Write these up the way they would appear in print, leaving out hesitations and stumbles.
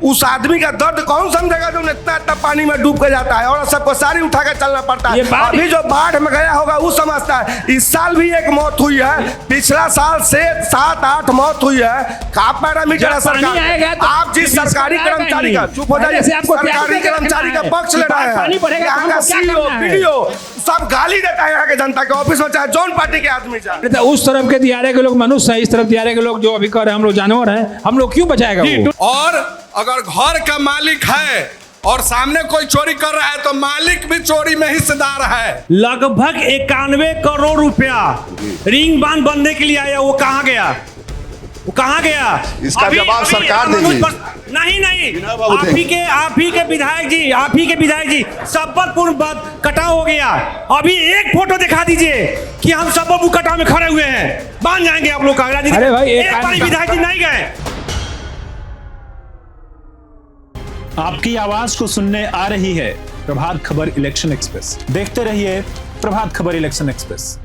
उस आदमी का दर्द कौन समझेगा जो इतना इतना पानी में डूब के जाता है और सबको सारी उठा के चलना पड़ता है। अभी जो बाढ़ में गया होगा वो समझता है। इस साल भी एक मौत हुई है, पिछला साल से 7-8 मौत हुई है। आप पैरामीटर है सरकार, आप जिस सरकारी कर्मचारी का, चुप हो जाइए, सरकारी कर्मचारी का पक्ष ले रहे हैं, यहाँ का सीईओ पीडीओ सब गाली देता है यहाँ के जनता के ऑफिस में, चाहे जौन पार्टी के आदमी चाहे। उस तरफ के दियारे के लोग मनुष्य है, इस तरफ दियारे के लोग जो अभी कह रहे हैं हम लोग जानवर हैं, हम लोग क्यों बचाएगा वो? और अगर घर का मालिक है और सामने कोई चोरी कर रहा है तो मालिक भी चोरी में हिस्सेदार है। लगभग 91 करोड़ रुपया रिंग बांध बनने के लिए आया, वो कहाँ गया? वो कहाँ गया? इसका जवाब सरकार देगी। नहीं, आप ही के विधायक जी सबलपुर कटाव हो गया। अभी एक फोटो दिखा दीजिए कि हम सबलपुर कटाव में खड़े हुए हैं, मान जाएंगे आप लोग का। अरे भाई एक बार विधायक जी नहीं गए। आपकी आवाज को सुनने आ रही है प्रभात खबर इलेक्शन एक्सप्रेस। देखते रहिए प्रभात खबर इलेक्शन एक्सप्रेस।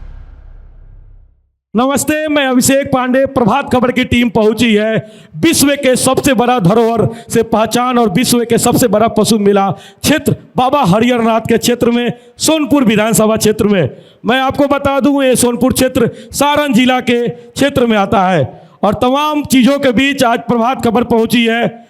नमस्ते, मैं अभिषेक पांडे। प्रभात खबर की टीम पहुंची है विश्व के सबसे बड़ा धरोहर से पहचान और विश्व के सबसे बड़ा पशु मेला क्षेत्र बाबा हरिहर नाथ के क्षेत्र में, सोनपुर विधानसभा क्षेत्र में। मैं आपको बता दूं, ये सोनपुर क्षेत्र सारण जिला के क्षेत्र में आता है और तमाम चीज़ों के बीच आज प्रभात खबर पहुंची है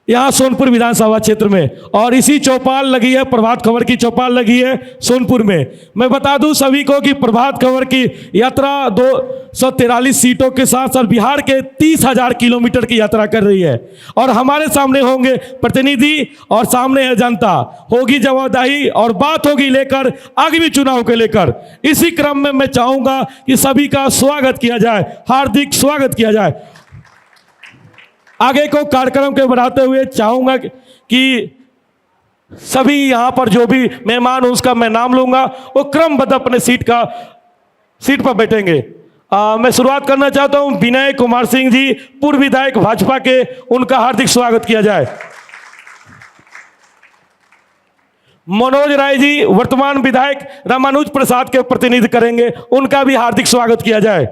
यहाँ सोनपुर विधानसभा क्षेत्र में। और इसी चौपाल लगी है, प्रभात खबर की चौपाल लगी है सोनपुर में। मैं बता दूं सभी को कि प्रभात खबर की यात्रा 243 सीटों के साथ साथ बिहार के 30,000 किलोमीटर की यात्रा कर रही है। और हमारे सामने होंगे प्रतिनिधि और सामने है जनता, होगी जवाबदारी और बात होगी लेकर आगामी चुनाव के लेकर। इसी क्रम में मैं चाहूँगा कि सभी का स्वागत किया जाए, हार्दिक स्वागत किया जाए। आगे को कार्यक्रम के बढ़ाते हुए चाहूँगा कि सभी यहाँ पर जो भी मेहमान हो उसका मैं नाम लूँगा, वो क्रमबद्ध अपने सीट पर बैठेंगे। मैं शुरुआत करना चाहता हूँ विनय कुमार सिंह जी, पूर्व विधायक भाजपा के, उनका हार्दिक स्वागत किया जाए। मनोज राय जी वर्तमान विधायक रामानुज प्रसाद के प्रतिनिधित्व करेंगे, उनका भी हार्दिक स्वागत किया जाए।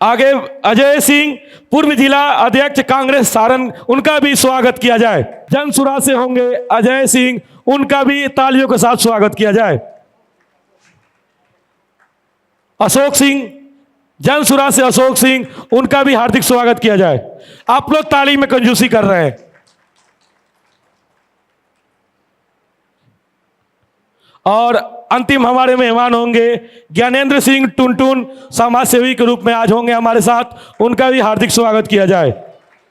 आगे अजय सिंह, पूर्व जिला अध्यक्ष कांग्रेस सारण, उनका भी स्वागत किया जाए। जनसुरा से होंगे अजय सिंह, उनका भी तालियों के साथ स्वागत किया जाए। अशोक सिंह, जनसुरा से अशोक सिंह, उनका भी हार्दिक स्वागत किया जाए। आप लोग ताली में कंजूसी कर रहे हैं। और अंतिम हमारे मेहमान होंगे ज्ञानेंद्र सिंह टुनटुन, समाज सेवी के रूप में आज होंगे हमारे साथ, उनका भी हार्दिक स्वागत किया जाए।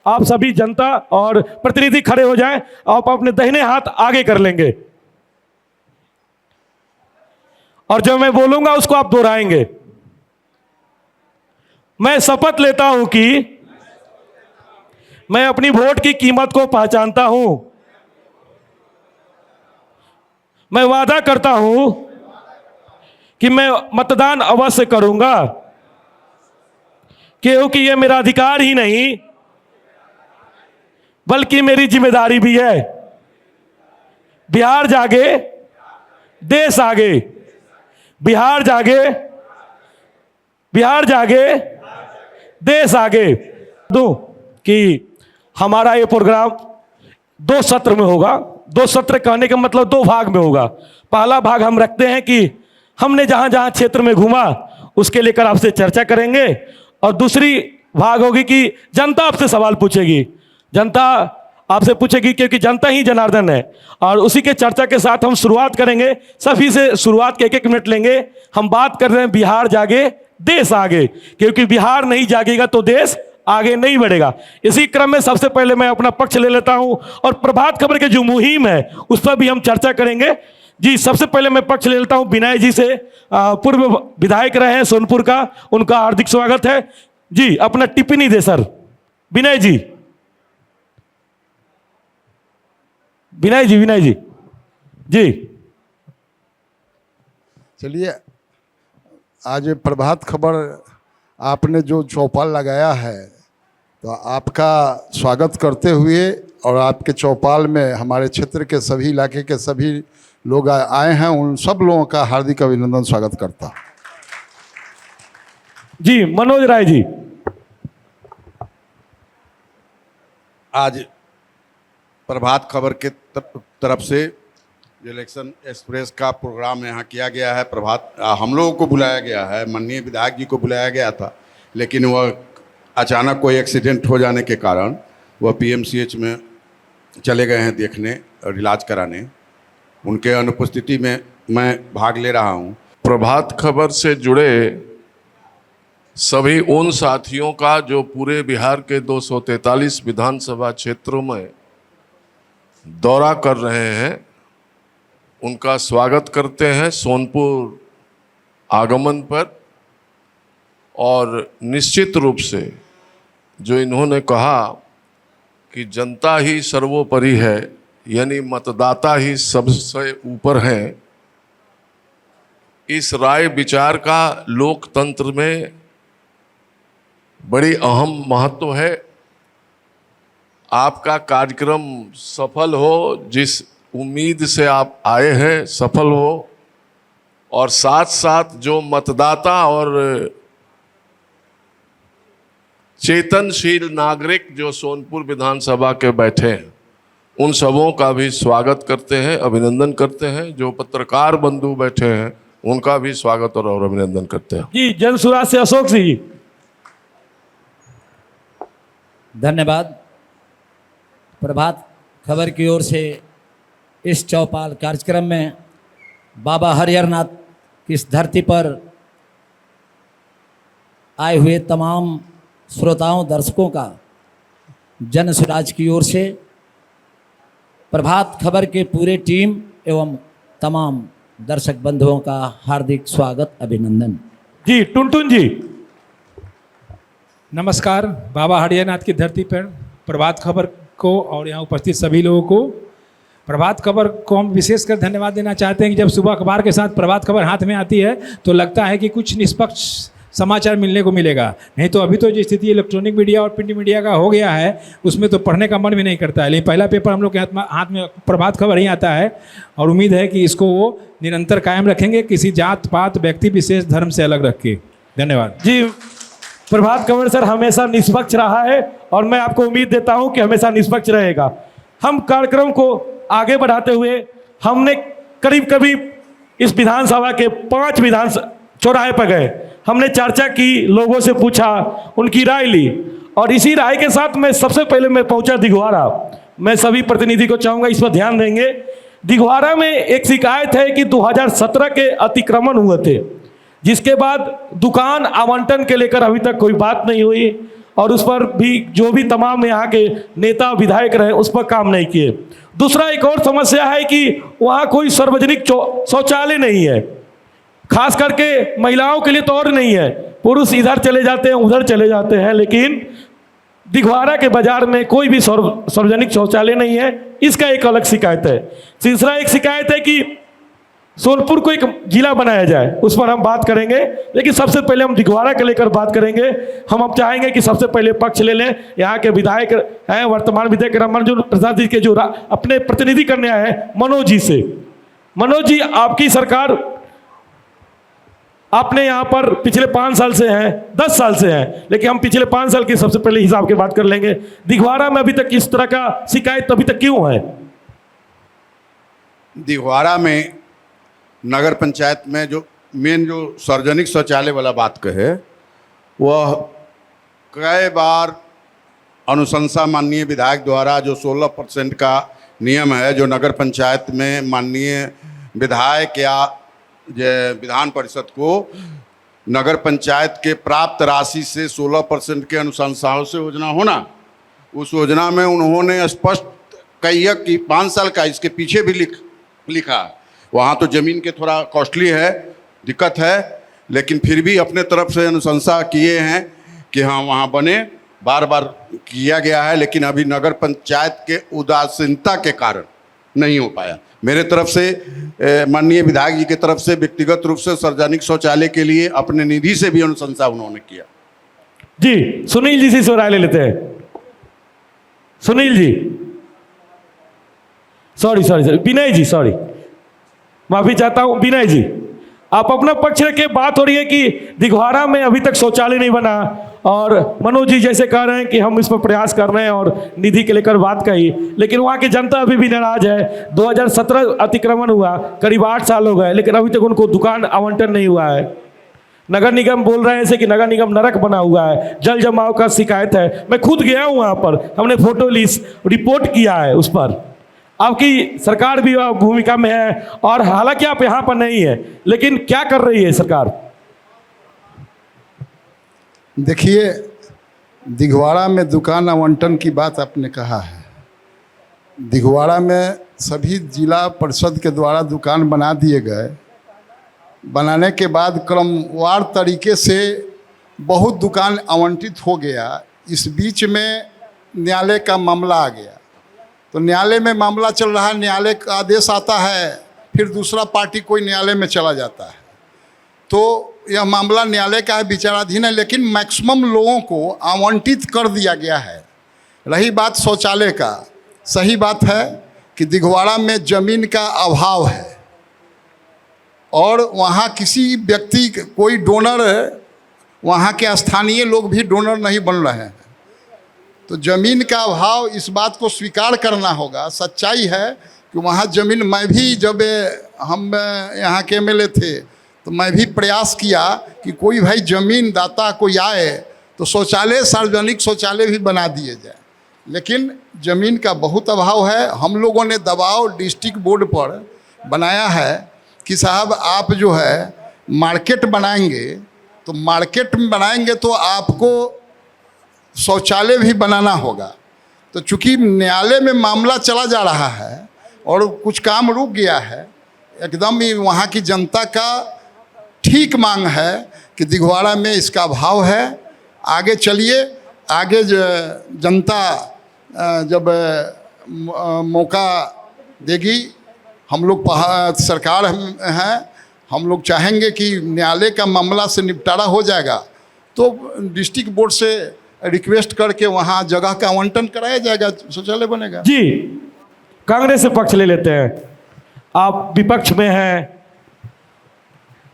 आप सभी जनता और प्रतिनिधि खड़े हो जाएं, आप अपने दाहिने हाथ आगे कर लेंगे और जो मैं बोलूंगा उसको आप दोहराएंगे। मैं शपथ लेता हूं कि मैं अपनी वोट की कीमत को पहचानता हूं। मैं वादा करता हूं कि मैं मतदान अवश्य करूंगा, क्योंकि यह मेरा अधिकार ही नहीं बल्कि मेरी जिम्मेदारी भी है। बिहार जागे, देश आगे। बिहार जागे, बिहार जागे, देश आगे। दूं कि हमारा ये प्रोग्राम 2 सत्र में होगा। 2 सत्र कहने का मतलब 2 भाग में होगा। पहला भाग हम रखते हैं कि हमने जहां जहां क्षेत्र में घूमा उसके लेकर आपसे चर्चा करेंगे, और दूसरी भाग होगी कि जनता आपसे सवाल पूछेगी। जनता आपसे पूछेगी क्योंकि जनता ही जनार्दन है। और उसी के चर्चा के साथ हम शुरुआत करेंगे। सभी से शुरुआत के 1-1 मिनट लेंगे। हम बात कर रहे हैं बिहार जागे, देश आगे, क्योंकि बिहार नहीं जागेगा तो देश आगे नहीं बढ़ेगा। इसी क्रम में सबसे पहले मैं अपना पक्ष ले लेता हूं और प्रभात खबर के जो मुहिम है उस पर भी हम चर्चा करेंगे। जी, सबसे पहले मैं पक्ष ले लेता हूं विनय जी से, पूर्व विधायक रहे हैं सोनपुर का, उनका हार्दिक स्वागत है। जी, अपना टिप्पणी दे सर। विनय जी, विनय जी, विनय जी। जी चलिए, आज प्रभात खबर आपने जो चौपाल लगाया है तो आपका स्वागत करते हुए और आपके चौपाल में हमारे क्षेत्र के सभी इलाके के सभी लोग आए हैं, उन सब लोगों का हार्दिक अभिनंदन स्वागत करता। जी मनोज राय जी। आज प्रभात खबर के तरफ से जो इलेक्शन एक्सप्रेस का प्रोग्राम यहाँ किया गया है, हम लोगों को बुलाया गया है, माननीय विधायक जी को बुलाया गया था, लेकिन वह अचानक कोई एक्सीडेंट हो जाने के कारण वह पीएमसीएच में चले गए हैं देखने और इलाज कराने। उनके अनुपस्थिति में मैं भाग ले रहा हूँ। प्रभात खबर से जुड़े सभी उन साथियों का जो पूरे बिहार के 243 विधानसभा क्षेत्रों में दौरा कर रहे हैं, उनका स्वागत करते हैं सोनपुर आगमन पर। और निश्चित रूप से जो इन्होंने कहा कि जनता ही सर्वोपरि है, यानी मतदाता ही सबसे ऊपर है, इस राय विचार का लोकतंत्र में बड़ी अहम महत्व है। आपका कार्यक्रम सफल हो, जिस उम्मीद से आप आए हैं सफल हो, और साथ साथ जो मतदाता और चेतनशील नागरिक जो सोनपुर विधानसभा के बैठे हैं, उन सबों का भी स्वागत करते हैं, अभिनंदन करते हैं। जो पत्रकार बंधु बैठे हैं उनका भी स्वागत और अभिनंदन करते हैं। जी जनसुराज से अशोक सिंह जी। धन्यवाद। प्रभात खबर की ओर से इस चौपाल कार्यक्रम में बाबा हरिहरनाथ की इस धरती पर आए हुए तमाम श्रोताओं दर्शकों का जन स्वराज की ओर से प्रभात खबर के पूरे टीम एवं तमाम दर्शक बंधुओं का हार्दिक स्वागत अभिनंदन। जी टुनटुन जी। नमस्कार। बाबा हरिहरनाथ की धरती पर प्रभात खबर को और यहाँ उपस्थित सभी लोगों को, प्रभात खबर को हम विशेषकर धन्यवाद देना चाहते हैं कि जब सुबह अखबार के साथ प्रभात खबर हाथ में आती है तो लगता है कि कुछ निष्पक्ष समाचार मिलने को मिलेगा। नहीं तो अभी तो जो स्थिति इलेक्ट्रॉनिक मीडिया और प्रिंट मीडिया का हो गया है उसमें तो पढ़ने का मन भी नहीं करता है। लेकिन पहला पेपर हम लोग के हाथ में प्रभात खबर ही आता है और उम्मीद है कि इसको वो निरंतर कायम रखेंगे, किसी जात पात व्यक्ति विशेष धर्म से अलग रख के। धन्यवाद जी। प्रभात खबर सर हमेशा निष्पक्ष रहा है और मैं आपको उम्मीद देता हूं कि हमेशा निष्पक्ष रहेगा। हम कार्यक्रम को आगे बढ़ाते हुए हमने करीब इस विधानसभा के 5 विधान चौराहे पर गए, हमने चर्चा की, लोगों से पूछा, उनकी राय ली और इसी राय के साथ मैं सबसे पहले मैं पहुंचा दिघवारा। मैं सभी प्रतिनिधि को चाहूँगा इस पर ध्यान देंगे। दिघवारा में एक शिकायत है कि 2017 के अतिक्रमण हुए थे, जिसके बाद दुकान आवंटन के लेकर अभी तक कोई बात नहीं हुई और उस पर भी जो भी तमाम यहाँ के नेता विधायक रहे उस पर काम नहीं किए। दूसरा एक और समस्या है कि वहाँ कोई सार्वजनिक शौचालय नहीं है, खास करके महिलाओं के लिए तो और नहीं है। पुरुष इधर चले जाते हैं उधर चले जाते हैं, लेकिन दिघवारा के बाजार में कोई भी सार्वजनिक शौचालय नहीं है, इसका एक अलग शिकायत है। तीसरा एक शिकायत है कि सोनपुर को एक जिला बनाया जाए, उस पर हम बात करेंगे, लेकिन सबसे पहले हम दिघवारा के लेकर बात करेंगे। हम अब चाहेंगे कि सबसे पहले पक्ष ले लें यहाँ के विधायक हैं, वर्तमान विधायक रमन प्रसाद जी के जो अपने प्रतिनिधि करने आए हैं, मनोज जी से। मनोज जी, आपकी सरकार, आपने यहाँ पर पिछले 5 साल से हैं, 10 साल से हैं, लेकिन हम पिछले 5 साल के सबसे पहले हिसाब की बात कर लेंगे। दिघवारा में अभी तक इस तरह का शिकायत अभी तक क्यों है? दिघवारा में नगर पंचायत में जो मेन जो सार्वजनिक शौचालय वाला बात कहे, वह कई बार अनुशंसा माननीय विधायक द्वारा जो 16% का नियम है, जो नगर पंचायत में माननीय विधायक या विधान परिषद को नगर पंचायत के प्राप्त राशि से 16% के अनुशंसाओं से योजना होना, उस योजना में उन्होंने स्पष्ट कही कि 5 साल का, इसके पीछे भी लिखा। वहाँ तो ज़मीन के थोड़ा कॉस्टली है, दिक्कत है, लेकिन फिर भी अपने तरफ से अनुशंसा किए हैं कि हाँ वहाँ बने, बार बार किया गया है, लेकिन अभी नगर पंचायत के उदासीनता के कारण नहीं हो पाया। मेरे तरफ से माननीय विधायक जी की तरफ से व्यक्तिगत रूप से सार्वजनिक शौचालय के लिए अपने निधि से भी अनुशंसा उन्होंने किया। जी सुनील जी से राय ले लेते हैं। सुनील जी, सॉरी विनय जी, सॉरी माफी चाहता हूं, विनय जी आप अपना पक्ष रखिए। बात हो रही है कि दिघवारा में अभी तक शौचालय नहीं बना, और मनोज जी जैसे कह रहे हैं कि हम इस पर प्रयास कर रहे हैं और निधि के लेकर बात कही, लेकिन वहाँ की जनता अभी भी नाराज है। 2017 अतिक्रमण हुआ, करीब 8 साल हो गए, लेकिन अभी तक उनको दुकान आवंटन नहीं हुआ है। नगर निगम बोल रहे हैं ऐसे कि नगर निगम नरक बना हुआ है, जल जमाव का शिकायत है। मैं खुद गया हूँ वहाँ पर, हमने फोटो ली, रिपोर्ट किया है उस पर। आपकी सरकार भी भूमिका में है, और हालांकि आप यहाँ पर नहीं है, लेकिन क्या कर रही है सरकार? देखिए, दिघवाड़ा में दुकान आवंटन की बात आपने कहा है। दिघवाड़ा में सभी जिला परिषद के द्वारा दुकान बना दिए गए। बनाने के बाद क्रमवार तरीके से बहुत दुकान आवंटित हो गया। इस बीच में न्यायालय का मामला आ गया, तो न्यायालय में मामला चल रहा है, न्यायालय का आदेश आता है, फिर दूसरा पार्टी कोई न्यायालय में चला जाता है। तो यह मामला न्यायालय का है, विचाराधीन है, लेकिन मैक्सिमम लोगों को आवंटित कर दिया गया है। रही बात शौचालय का, सही बात है कि दिघवाड़ा में ज़मीन का अभाव है, और वहाँ किसी व्यक्ति कोई डोनर, वहाँ के स्थानीय लोग भी डोनर नहीं बन रहे हैं। तो ज़मीन का अभाव, इस बात को स्वीकार करना होगा। सच्चाई है कि वहाँ ज़मीन, मैं भी जब हम यहाँ के एमएलए थे तो मैं भी प्रयास किया कि कोई भाई ज़मीन दाता कोई आए तो शौचालय, सार्वजनिक शौचालय भी बना दिए जाए, लेकिन ज़मीन का बहुत अभाव है। हम लोगों ने दबाव डिस्ट्रिक्ट बोर्ड पर बनाया है कि साहब आप जो है मार्केट बनाएंगे, तो मार्केट में बनाएंगे तो आपको शौचालय भी बनाना होगा। तो चूँकि न्यायालय में मामला चला जा रहा है और कुछ काम रुक गया है, एकदम ही वहाँ की जनता का ठीक मांग है कि दिघवाड़ा में इसका अभाव है। आगे चलिए, आगे जनता जब मौका देगी, हम लोग सरकार हैं, हम लोग चाहेंगे कि न्यायालय का मामला से निपटारा हो जाएगा तो डिस्ट्रिक्ट बोर्ड से रिक्वेस्ट करके वहाँ जगह का आवंटन कराया जाएगा, शौचालय बनेगा। जी, कांग्रेस से पक्ष ले लेते हैं। आप विपक्ष में हैं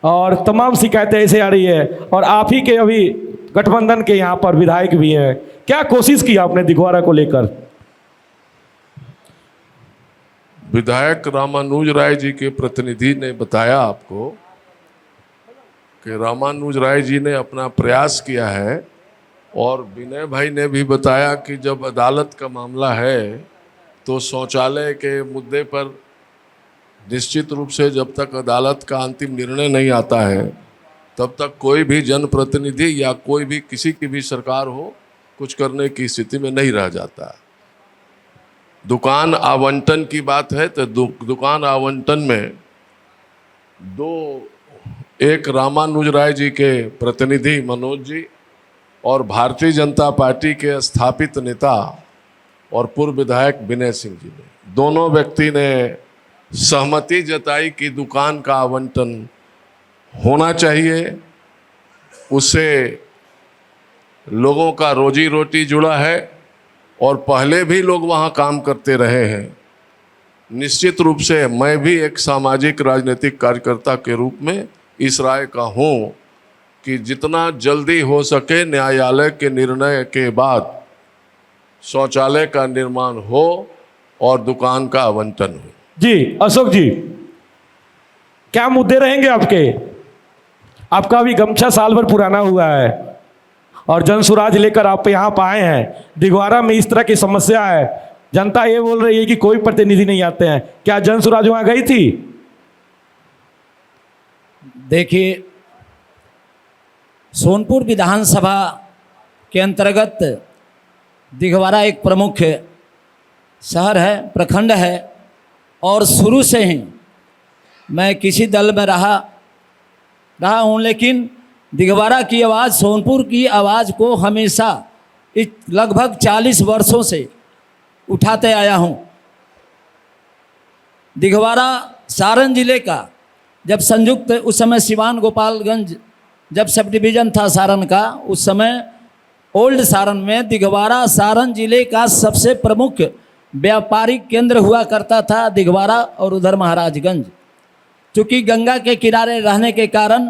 और तमाम शिकायतें ऐसे आ रही है, और आप ही के अभी गठबंधन के यहाँ पर विधायक भी हैं। क्या कोशिश की आपने दिघवाड़ा को लेकर? विधायक रामानुज राय जी के प्रतिनिधि ने बताया आपको कि रामानुज राय जी ने अपना प्रयास किया है, और विनय भाई ने भी बताया कि जब अदालत का मामला है तो शौचालय के मुद्दे पर निश्चित रूप से जब तक अदालत का अंतिम निर्णय नहीं आता है तब तक कोई भी जनप्रतिनिधि या कोई भी किसी की भी सरकार हो कुछ करने की स्थिति में नहीं रह जाता। दुकान आवंटन की बात है तो दुकान आवंटन में एक रामानुज राय जी के प्रतिनिधि मनोज जी और भारतीय जनता पार्टी के स्थापित नेता और पूर्व विधायक विनय सिंह जी ने, दोनों व्यक्ति ने सहमति जताई कि दुकान का आवंटन होना चाहिए। उससे लोगों का रोजी रोटी जुड़ा है और पहले भी लोग वहाँ काम करते रहे हैं। निश्चित रूप से मैं भी एक सामाजिक राजनीतिक कार्यकर्ता के रूप में इस राय का हूँ कि जितना जल्दी हो सके न्यायालय के निर्णय के बाद शौचालय का निर्माण हो और दुकान का आवंटन हो। जी अशोक जी, क्या मुद्दे रहेंगे आपके? आपका अभी गमछा साल भर पुराना हुआ है और जन सुराज लेकर आप यहाँ पर आए हैं। दिघवाड़ा में इस तरह की समस्या है, जनता ये बोल रही है कि कोई प्रतिनिधि नहीं आते हैं। क्या जन सुराज वहाँ गई थी? देखिए, सोनपुर विधानसभा के अंतर्गत दिघवाड़ा एक प्रमुख शहर है, प्रखंड है, और शुरू से ही मैं किसी दल में रहा हूँ, लेकिन दिघवाड़ा की आवाज़, सोनपुर की आवाज़ को हमेशा लगभग 40 वर्षों से उठाते आया हूँ। दिघवाड़ा सारण जिले का जब संयुक्त, उस समय सिवान गोपालगंज जब सब डिवीज़न था सारण का, उस समय ओल्ड सारण में दिघवाड़ा सारण जिले का सबसे प्रमुख व्यापारिक केंद्र हुआ करता था, दिघवाड़ा और उधर महाराजगंज। चूँकि गंगा के किनारे रहने के कारण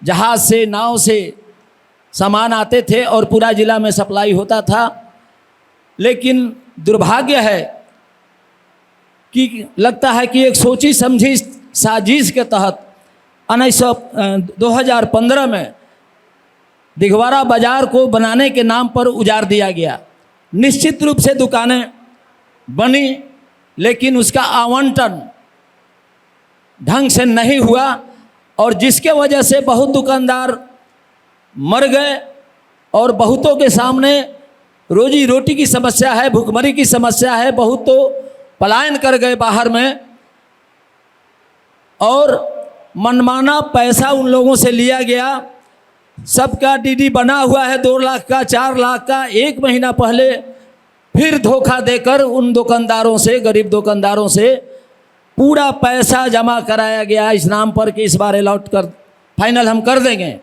जहाज़ से, नाव से सामान आते थे और पूरा ज़िला में सप्लाई होता था। लेकिन दुर्भाग्य है कि लगता है कि एक सोची समझी साजिश के तहत 2015 में दिघवारा बाजार को बनाने के नाम पर उजाड़ दिया गया। निश्चित रूप से दुकानें बनी, लेकिन उसका आवंटन ढंग से नहीं हुआ और जिसके वजह से बहुत दुकानदार मर गए और बहुतों के सामने रोजी रोटी की समस्या है, भुखमरी की समस्या है। बहुत तो पलायन कर गए बाहर में और मनमाना पैसा उन लोगों से लिया गया। सबका डीडी बना हुआ है 2 लाख का, 4 लाख का। 1 महीना पहले फिर धोखा देकर उन दुकानदारों से, गरीब दुकानदारों से पूरा पैसा जमा कराया गया इस नाम पर कि इस बार अलॉट कर फाइनल हम कर देंगे,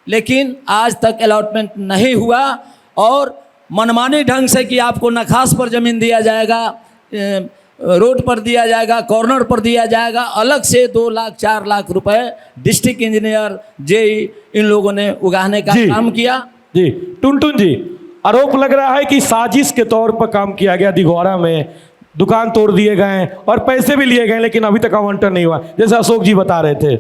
लेकिन आज तक अलॉटमेंट नहीं हुआ और मनमानी ढंग से कि आपको नखास पर ज़मीन दिया जाएगा, रोड पर दिया जाएगा, कॉर्नर पर दिया जाएगा, अलग से 2 लाख 4 लाख रुपए डिस्ट्रिक्ट इंजीनियर, जेई इन लोगों ने उगाने का काम किया। जी टुनटुन जी, आरोप लग रहा है कि साजिश के तौर पर काम किया गया, दिघवारा में दुकान तोड़ दिए गए और पैसे भी लिए गए, लेकिन अभी तक आवंटन नहीं हुआ, जैसे अशोक जी बता रहे थे।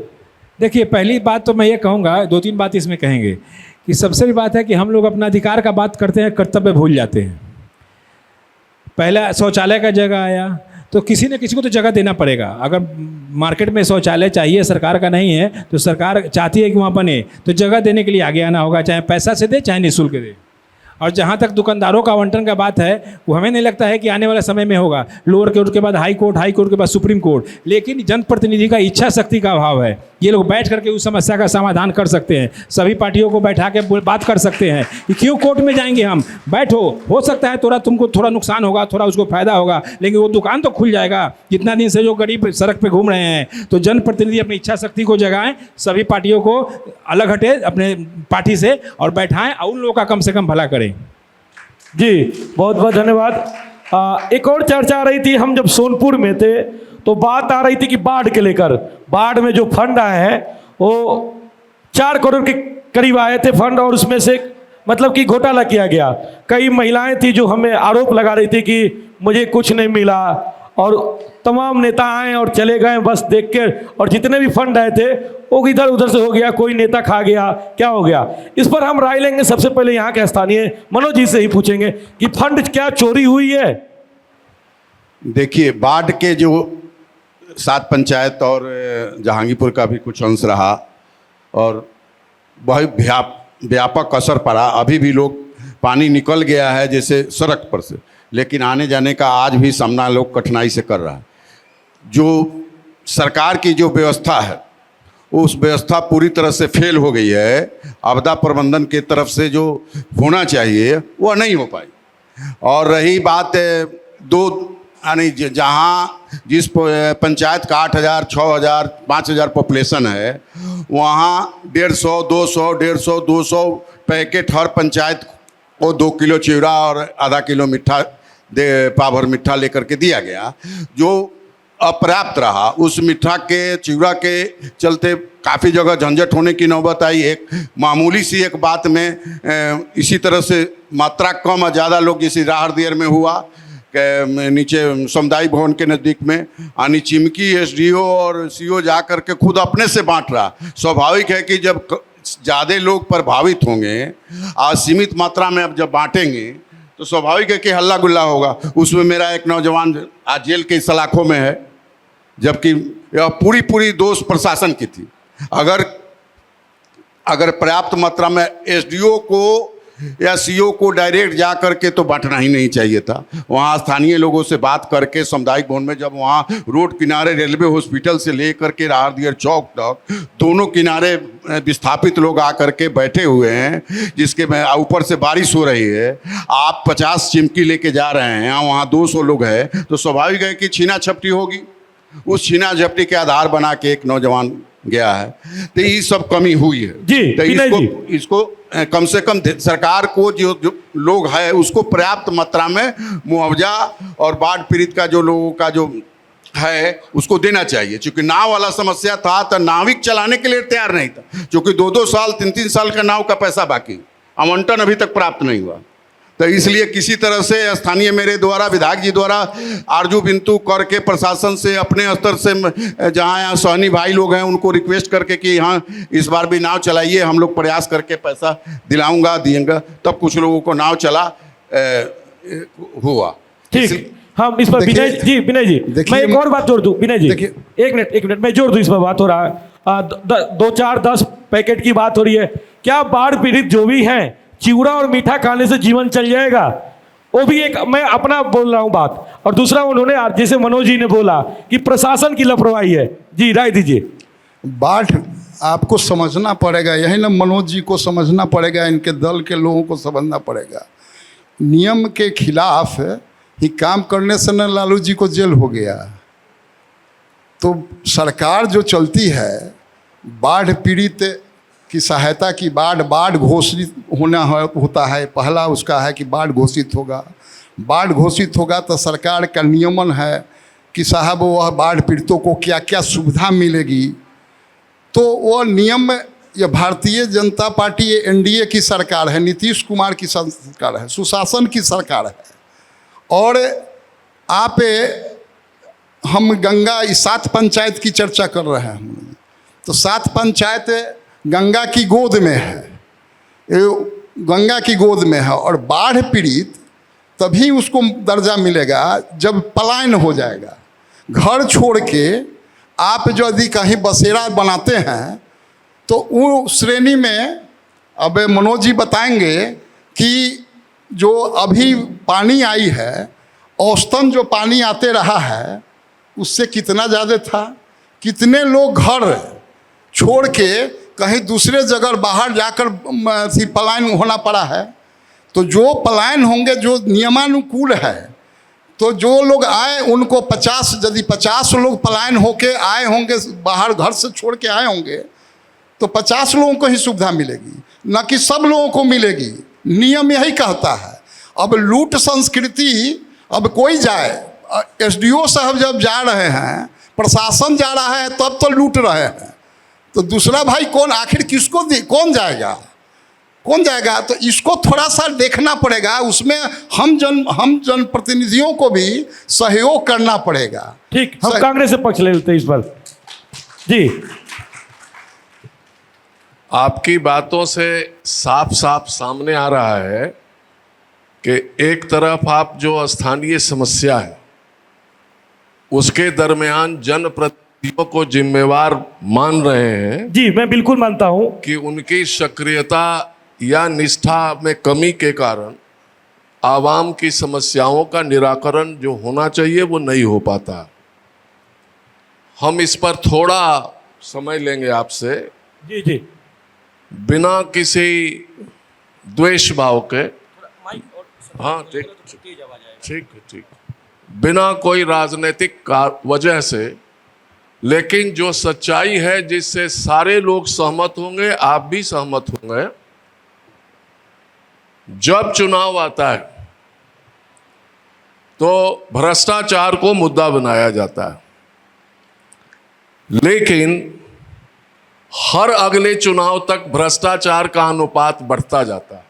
देखिए, पहली बात तो मैं ये कहूँगा, 2-3 बात इसमें कहेंगे कि सबसे बड़ी बात है कि हम लोग अपना अधिकार का बात करते हैं, कर्तव्य भूल जाते हैं। पहला शौचालय का जगह आया तो किसी न किसी को तो जगह देना पड़ेगा। अगर मार्केट में शौचालय चाहिए, सरकार का नहीं है, तो सरकार चाहती है कि वहाँ बने, तो जगह देने के लिए आगे आना होगा, चाहे पैसा से दे चाहे निःशुल्क दे। और जहाँ तक दुकानदारों का आवंटन का बात है, वो हमें नहीं लगता है कि आने वाले समय में होगा। लोअर कोर्ट के बाद हाई कोर्ट, हाई कोर्ट के बाद सुप्रीम कोर्ट, लेकिन जनप्रतिनिधि का इच्छा शक्ति का अभाव है। ये लोग बैठ करके उस समस्या का समाधान कर सकते हैं, सभी पार्टियों को बैठा के बात कर सकते हैं कि क्यों कोर्ट में जाएंगे हम। बैठो, हो सकता है तुमको थोड़ा नुकसान होगा, थोड़ा उसको फायदा होगा, लेकिन वो दुकान तो खुल जाएगा। जितना दिन से जो गरीब सड़क पे घूम रहे हैं, तो जनप्रतिनिधि अपनी इच्छा शक्ति को जगाएं, सभी पार्टियों को अलग हटे अपने पार्टी से और बैठाएं और उन लोगों का कम से कम भला करें। जी बहुत बहुत धन्यवाद। एक और चर्चा आ रही थी, हम जब सोनपुर में थे तो बात आ रही थी कि बाढ़ के लेकर, बाढ़ में जो फंड आए हैं वो 4 करोड़ के करीब आए थे फंड, और उसमें से मतलब कि घोटाला किया गया। कई महिलाएं थी जो हमें आरोप लगा रही थी कि मुझे कुछ नहीं मिला, और तमाम नेता आए और चले गए बस देख के, और जितने भी फंड आए थे वो इधर उधर से हो गया, कोई नेता खा गया, क्या हो गया। इस पर हम राय लेंगे। सबसे पहले यहाँ के स्थानीय मनोज जी से ही पूछेंगे कि फंड क्या चोरी हुई है। देखिए, बाढ़ के जो 7 पंचायत और जहांगीरपुर का भी कुछ अंश रहा और बहुत व्यापक असर पड़ा। अभी भी लोग, पानी निकल गया है जैसे सड़क पर से, लेकिन आने जाने का आज भी सामना लोग कठिनाई से कर रहा है। जो सरकार की जो व्यवस्था है, उस व्यवस्था पूरी तरह से फेल हो गई है। आपदा प्रबंधन की तरफ से जो होना चाहिए वह नहीं हो पाई। और रही बात 2 यानी जहाँ जिस पंचायत का 8,000, 6,000, 5,000 पॉपुलेशन है, वहाँ 150, 200, 150, 200 पैकेट हर पंचायत को 2 किलो चिवड़ा और आधा किलो मिठा पाभर मिठा लेकर के दिया गया, जो अपर्याप्त रहा। उस मिठा के चिवड़ा के चलते काफ़ी जगह झंझट होने की नौबत आई। एक मामूली सी एक बात में इसी तरह से मात्रा कम और ज़्यादा लोग, जैसे राहड़दियर में हुआ के नीचे सामुदायिक भवन के नज़दीक में, यानी चिमकी एसडीओ और सीओ जा कर के खुद अपने से बांट रहा। स्वाभाविक है कि जब ज़्यादा लोग प्रभावित होंगे और सीमित मात्रा में अब जब बांटेंगे तो स्वाभाविक है कि हल्ला गुल्ला होगा। उसमें मेरा एक नौजवान आज जेल के सलाखों में है, जबकि यह पूरी दोष प्रशासन की थी। अगर पर्याप्त मात्रा में एसडीओ को या सीओ को डायरेक्ट जा करके तो बांटना ही नहीं चाहिए था। वहाँ स्थानीय लोगों से बात करके सामुदायिक भवन में, जब वहाँ रोड किनारे रेलवे हॉस्पिटल से लेकर के राहड़दियर चौक तक दोनों किनारे विस्थापित लोग आकर के बैठे हुए हैं, जिसके में ऊपर से बारिश हो रही है, आप 50 चिमकी लेके जा रहे हैं, वहाँ 200 लोग हैं, तो स्वाभाविक है कि छीना झपटी होगी। उस छीना झपटी के आधार बना के एक नौजवान गया है, तो ये सब कमी हुई है जी। तो इसको कम से कम सरकार को जो लोग है उसको पर्याप्त मात्रा में मुआवजा और बाढ़ पीड़ित का जो लोगों का जो है उसको देना चाहिए, क्योंकि नाव वाला समस्या था तो नाविक चलाने के लिए तैयार नहीं था, क्योंकि 2-2 साल 3-3 साल का नाव का पैसा बाकी, आवंटन अभी तक प्राप्त नहीं हुआ। तो इसलिए किसी तरह से स्थानीय मेरे द्वारा विधायक जी द्वारा आरजू बिंतु करके प्रशासन से अपने स्तर से जहाँ यहाँ सहनी भाई लोग हैं उनको रिक्वेस्ट करके कि हाँ इस बार भी नाव चलाइए, हम लोग प्रयास करके पैसा दिलाऊंगा दिएंगा, तब कुछ लोगों को नाव चला हुआ। ठीक, हम इस पर विनय जी मैं एक और बात जोड़ दूं। विनय जी एक मिनट मैं जोड़ दूं, इस पर बात हो रहा है 2-4-10 पैकेट की बात हो रही है। क्या बाढ़ पीड़ित जो भी हैं चिवड़ा और मीठा खाने से जीवन चल जाएगा? वो भी एक मैं अपना बोल रहा हूं बात, और दूसरा उन्होंने जैसे मनोज जी ने बोला कि प्रशासन की लापरवाही है। जी राय दीजिए। बाढ़ आपको समझना पड़ेगा, यही ना मनोज जी को समझना पड़ेगा, इनके दल के लोगों को समझना पड़ेगा। नियम के खिलाफ ही काम करने से न लालू जी को जेल हो गया। तो सरकार जो चलती है बाढ़ पीड़ित की सहायता की, बाढ़ घोषित होता है, पहला उसका है कि बाढ़ घोषित होगा। बाढ़ घोषित होगा तो सरकार का नियमन है कि साहब वह बाढ़ पीड़ितों को क्या क्या सुविधा मिलेगी। तो वह नियम, ये भारतीय जनता पार्टी, ये एनडीए की सरकार है, नीतीश कुमार की सरकार है, सुशासन की सरकार है। और आप हम गंगा 7 पंचायत की चर्चा कर रहे हैं, तो 7 पंचायत गंगा की गोद में है, गंगा की गोद में है। और बाढ़ पीड़ित तभी उसको दर्जा मिलेगा जब पलायन हो जाएगा। घर छोड़ के आप जो यदि कहीं बसेरा बनाते हैं तो वो श्रेणी में, अब मनोज जी बताएंगे कि जो अभी पानी आई है, औसतन जो पानी आते रहा है उससे कितना ज़्यादा था। कितने लोग घर छोड़ के कहीं दूसरे जगह बाहर जाकर पलायन होना पड़ा है। तो जो पलायन होंगे, जो नियमानुकूल है, तो जो लोग आए उनको 50, यदि 50 लोग पलायन होके आए होंगे, बाहर घर से छोड़ के आए होंगे, तो 50 लोगों को ही सुविधा मिलेगी, न कि सब लोगों को मिलेगी। नियम यही कहता है। अब लूट संस्कृति, अब कोई जाए, एसडीओ साहब जब जा रहे हैं, प्रशासन जा रहा है, तब तो लूट रहे हैं, तो दूसरा भाई कौन, आखिर किसको कौन जाएगा? तो इसको थोड़ा सा देखना पड़ेगा। उसमें हम जनप्रतिनिधियों को भी सहयोग करना पड़ेगा। ठीक, हम कांग्रेस से पक्ष ले लेते हैं इस पर। जी, आपकी बातों से साफ साफ सामने आ रहा है कि एक तरफ आप जो स्थानीय समस्या है उसके दरमियान जनप्रतिनिधियों को जिम्मेवार मान रहे हैं। जी मैं बिल्कुल मानता हूं कि उनकी सक्रियता या निष्ठा में कमी के कारण आवाम की समस्याओं का निराकरण जो होना चाहिए वो नहीं हो पाता। हम इस पर थोड़ा समय लेंगे आपसे। जी जी, बिना किसी द्वेष भाव के। हाँ ठीक ठीक, बिना कोई राजनीतिक वजह से, लेकिन जो सच्चाई है जिससे सारे लोग सहमत होंगे, आप भी सहमत होंगे, जब चुनाव आता है तो भ्रष्टाचार को मुद्दा बनाया जाता है, लेकिन हर अगले चुनाव तक भ्रष्टाचार का अनुपात बढ़ता जाता है।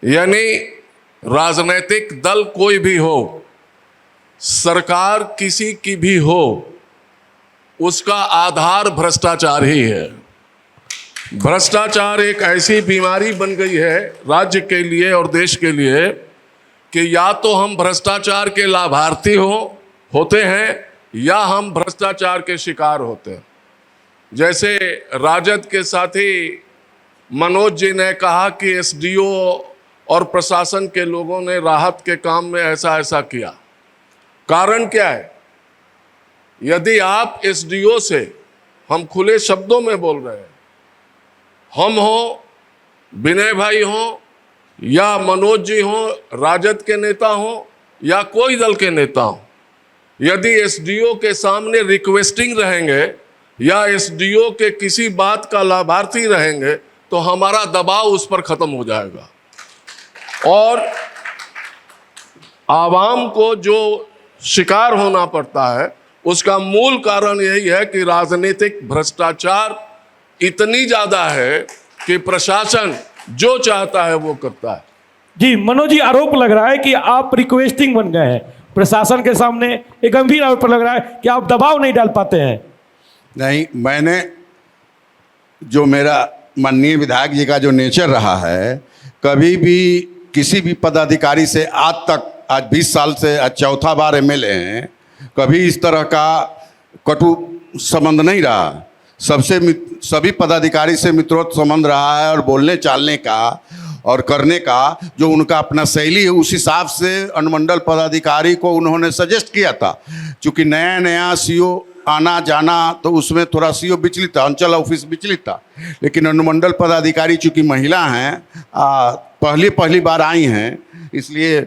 यानी राजनीतिक दल कोई भी हो, सरकार किसी की भी हो, उसका आधार भ्रष्टाचार ही है। भ्रष्टाचार एक ऐसी बीमारी बन गई है राज्य के लिए और देश के लिए कि या तो हम भ्रष्टाचार के लाभार्थी होते हैं या हम भ्रष्टाचार के शिकार होते हैं। जैसे राजद के साथी मनोज जी ने कहा कि एसडीओ और प्रशासन के लोगों ने राहत के काम में ऐसा ऐसा किया। कारण क्या है? यदि आप एसडीओ से, हम खुले शब्दों में बोल रहे हैं, हम हो, विनय भाई हो या मनोज जी हो, राजद के नेता हो या कोई दल के नेता हो, यदि एसडीओ के सामने रिक्वेस्टिंग रहेंगे या एसडीओ के किसी बात का लाभार्थी रहेंगे तो हमारा दबाव उस पर खत्म हो जाएगा और आवाम को जो शिकार होना पड़ता है, उसका मूल कारण यही है कि राजनीतिक भ्रष्टाचार इतनी ज्यादा है कि प्रशासन जो चाहता है वो करता है। जी मनोज जी, आरोप लग रहा है कि आप रिक्वेस्टिंग बन गए हैं प्रशासन के सामने। एक गंभीर आरोप लग रहा है कि आप दबाव नहीं डाल पाते हैं। नहीं, मैंने जो मेरा माननीय विधायक जी का जो नेचर रहा है, कभी भी किसी भी पदाधिकारी से आज तक, आज 20 साल से आज चौथा बार एमएलए हैं, कभी इस तरह का कटु संबंध नहीं रहा। सभी पदाधिकारी से मित्रोत्व संबंध रहा है और बोलने चालने का और करने का जो उनका अपना शैली है, उस हिसाब से अनुमंडल पदाधिकारी को उन्होंने सजेस्ट किया था। चूँकि नया नया सीओ आना जाना, तो उसमें थोड़ा सीओ विचलित था, अंचल ऑफिस विचलित था, लेकिन अनुमंडल पदाधिकारी चूँकि महिला हैं, पहली बार आई हैं, इसलिए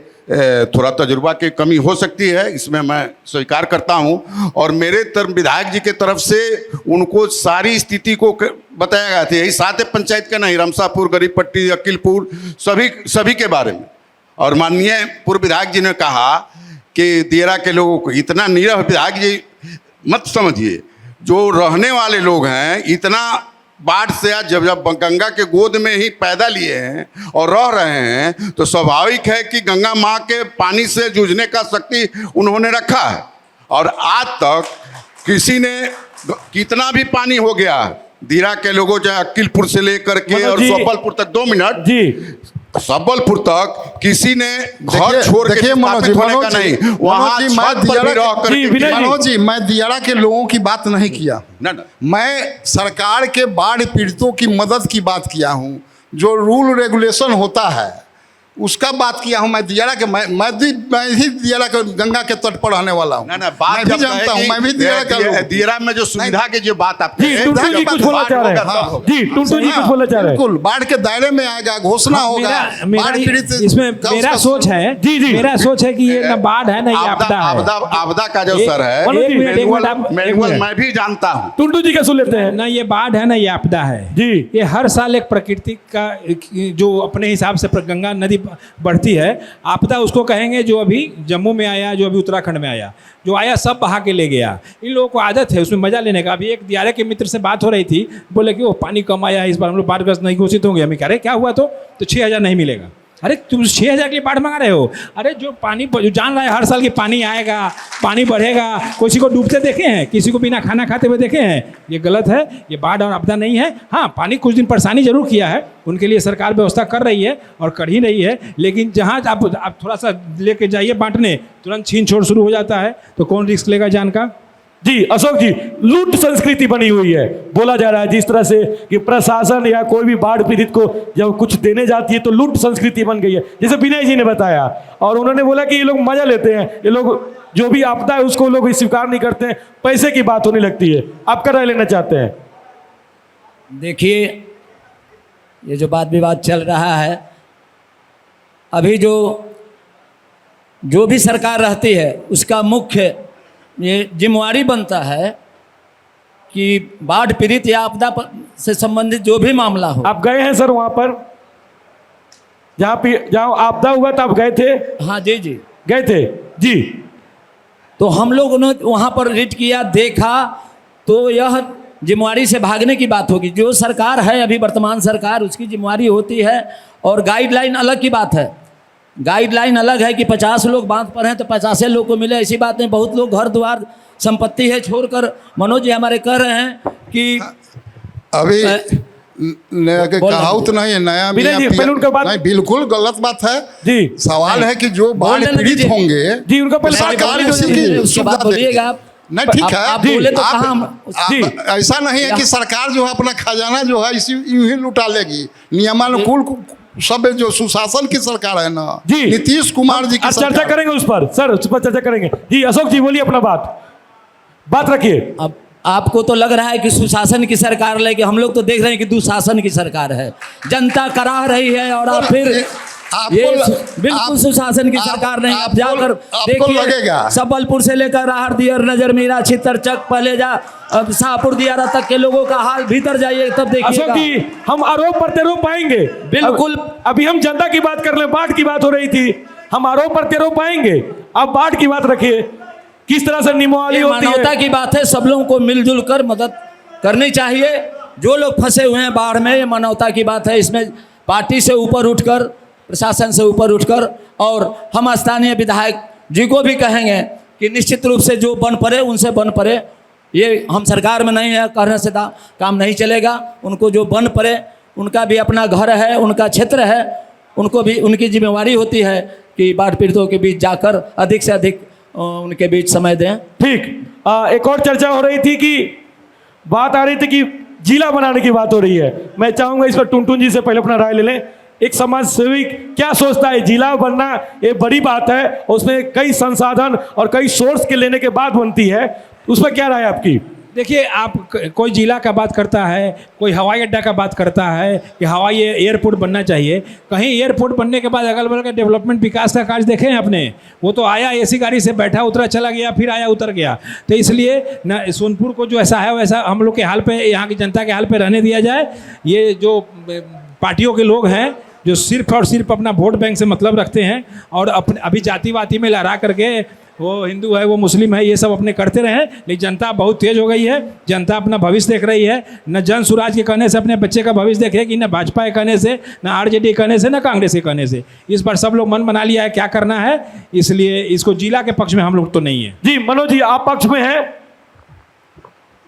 थोड़ा तजुर्बा की कमी हो सकती है, इसमें मैं स्वीकार करता हूं। और मेरे विधायक जी के तरफ से उनको सारी स्थिति को बताया गया था, यही 7 पंचायत का नहीं, रमसापुर, गरीबपट्टी, अकीलपुर, सभी के बारे में। और माननीय पूर्व विधायक जी ने कहा कि दियरा के लोगों को इतना नीरव विधायक जी मत समझिए, जो रहने वाले लोग हैं इतना बाढ़ से आज जब गंगा के गोद में ही पैदा लिए हैं और रह रहे हैं, तो स्वाभाविक है कि गंगा माँ के पानी से जूझने का शक्ति उन्होंने रखा है। और आज तक किसी ने, कितना भी पानी हो गया, दियरा के लोगों चाहे अकीलपुर से लेकर के और सबलपुर तक, 2 मिनट जी, सबलपुर तक किसी ने घर छोड़ के स्थापित होने का नहीं, वहाँ छत पर भी रह करके। मनोज जी, मैं दियारा के लोगों की बात नहीं किया, मैं सरकार के बाढ़ पीड़ितों की मदद की बात किया हूँ। जो रूल रेगुलेशन होता है उसका बात किया हूँ। मैं दियारा के मैं भी दियारा के गंगा के तट पर रहने वाला हूँ। बात मैं भी जानता हूँ, मैं भी दियारा का दियरा में जो सुविधा की जो बात आप जी, टुंटू जी कुछ बोलना चाह रहे हैं। जी, टुंटू जी कुछ बोलना चाह रहे हैं। बिल्कुल, बाढ़ के दायरे में आएगा, घोषणा होगा। बाढ़ पीड़ित इसमें मेरा सोच है, जी जी, मेरा सोच है कि ये ना बाढ़ है ना ये आपदा है। आपदा का जो सर है, मैनुअल मैं भी जानता हूँ। टुंटू जी का सुन लेते हैं। ना ये बाढ़ है ना ये आपदा है जी। ये हर साल एक प्रकृति का जो अपने हिसाब से गंगा नदी बढ़ती है, आपदा उसको कहेंगे जो अभी जम्मू में आया, जो अभी उत्तराखंड में आया, जो आया सब बहा के ले गया। इन लोगों को आदत है उसमें मजा लेने का। अभी एक दियारे के मित्र से बात हो रही थी, बोले कि वो पानी कम आया, इस बार हम लोग बाढ़ग्रस्त नहीं घोषित होंगे। हमें कह रहे क्या हुआ, तो 6,000 नहीं मिलेगा। अरे तुम 6,000 के लिए बाढ़ मंगा रहे हो? अरे जो पानी, जो जान रहा है हर साल की पानी आएगा, पानी बढ़ेगा, किसी को डूबते देखे हैं, किसी को बिना खाना खाते हुए देखे हैं? ये गलत है, ये बाढ़ और आपदा नहीं है। हाँ, पानी कुछ दिन परेशानी जरूर किया है, उनके लिए सरकार व्यवस्था कर रही है और कर ही रही है, लेकिन जहाँ आप थोड़ा सा लेके जाइए बांटने, तुरंत छीन छोड़ शुरू हो जाता है, तो कौन रिस्क लेगा जान का? जी अशोक जी, लूट संस्कृति बनी हुई है। बोला जा रहा है जिस तरह से कि प्रशासन या कोई भी बाढ़ पीड़ित को जब कुछ देने जाती है तो लूट संस्कृति बन गई है, जैसे विनय जी ने बताया। और उन्होंने बोला कि ये लोग मजा लेते हैं, ये लोग जो भी आपदा है उसको लोग स्वीकार नहीं करते हैं, पैसे की बात होने लगती है। आपका राय लेना चाहते हैं? देखिए, ये जो वाद विवाद चल रहा है, अभी जो भी सरकार रहती है उसका मुख्य ये जिम्मेवारी बनता है कि बाढ़ पीड़ित या आपदा से संबंधित जो भी मामला हो। आप गए हैं सर वहाँ पर, जहाँ आपदा हुआ था आप गए थे? हाँ जी जी गए थे जी। तो हम लोगों ने वहाँ पर रिट किया, देखा, तो यह जिम्मेवारी से भागने की बात होगी। जो सरकार है अभी वर्तमान सरकार, उसकी जिम्मेवारी होती है, और गाइडलाइन अलग की बात है। गाइडलाइन अलग है कि 50 लोग बांध पर हैं तो 50 लोग को मिले, ऐसी बात नहीं। बहुत लोग घर द्वार संपत्ति है छोड़कर, मनोज जी हमारे कह रहे हैं कि अभी कहावत नहीं है, नया नहीं, बिल्कुल गलत बात है जी। सवाल है कि जो बाढ़ पीड़ित होंगे जी, उनका सरकार बोलिएगा आप। नहीं, ठीक है, आप बोले तो कहाँ? ऐसा नहीं है कि सरकार जो है अपना खजाना जो है इसी यूं ही लुटा लेगी। नियमानुकूल सब जो सुशासन की सरकार है ना जी, नीतीश कुमार जी की चर्चा करेंगे उस पर सर, उस पर चर्चा करेंगे जी। अशोक जी बोलिए, अपना बात रखिए। अब आपको तो लग रहा है कि सुशासन की सरकार, लेकिन हम लोग तो देख रहे हैं कि दुशासन की सरकार है। जनता कराह रही है और आप फिर ये बिल्कुल सुशासन की सरकार नहीं। आप जाकर देखिए, सबलपुर से लेकर राहर, दियर, नजर, मीरा, छितरचक, पलेजा, शाहपुर, दियारा तक के लोगों का हाल, भीतर जाइए तब देखिएगा। अशोक जी, हम आरोप प्रत्यारोप पाएंगे बिल्कुल। अभी हम जनता की बात कर रहे, बाढ़ की बात हो रही थी, हम आरोप प्रत्यारोप पाएंगे। अब बाढ़ की बात रखिए। किस तरह से निमोहाली ये होती मानवता है। की बात है, सब लोगों को मिलजुल कर मदद करनी चाहिए। जो लोग फंसे हुए हैं बाढ़ में, ये मानवता की बात है। इसमें पार्टी से ऊपर उठकर, प्रशासन से ऊपर उठकर, और हम स्थानीय विधायक जी को भी कहेंगे कि निश्चित रूप से जो बन पड़े उनसे बन पड़े। ये हम सरकार में नहीं है, कहने से काम नहीं चलेगा। उनको जो बन पड़े, उनका भी अपना घर है, उनका क्षेत्र है, उनको भी उनकी जिम्मेवारी होती है कि बाढ़ पीड़ितों के बीच जाकर अधिक से अधिक उनके बीच समय दें। ठीक, एक और चर्चा हो रही थी कि बात आ रही थी कि जिला बनाने की बात हो रही है। मैं चाहूंगा इस पर टुनटुन जी से पहले अपना राय ले लें। एक समाज सेवी क्या सोचता है, जिला बनना ये बड़ी बात है, उसमें कई संसाधन और कई सोर्स के लेने के बाद बनती है, उस पर क्या राय है आपकी? देखिए, आप कोई जिला का बात करता है, कोई हवाई अड्डा का बात करता है कि हवाई एयरपोर्ट बनना चाहिए। कहीं एयरपोर्ट बनने के बाद अगल बगल का डेवलपमेंट विकास का कार्य देखे हैं आपने? वो तो आया, एसी गाड़ी से बैठा उतरा चला गया, फिर आया उतर गया। तो इसलिए न सोनपुर को जो ऐसा है वैसा हम लोग के हाल पे, यहाँ की जनता के हाल पे रहने दिया जाए। ये जो पार्टियों के लोग हैं जो सिर्फ और सिर्फ अपना वोट बैंक से मतलब रखते हैं और अपने अभी जातिवादी में लहरा करके वो हिंदू है, वो मुस्लिम है, ये सब अपने करते रहे। लेकिन जनता बहुत तेज हो गई है, जनता अपना भविष्य देख रही है। न जन स्वराज के कहने से अपने बच्चे का भविष्य देखेगी, न भाजपा के कहने से, न आरजेडी के कहने से, न कांग्रेस के कहने से। इस बार सब लोग मन बना लिया है क्या करना है, इसलिए इसको जिला के पक्ष में हम लोग तो नहीं है। जी मनोज जी, आप पक्ष में हैं?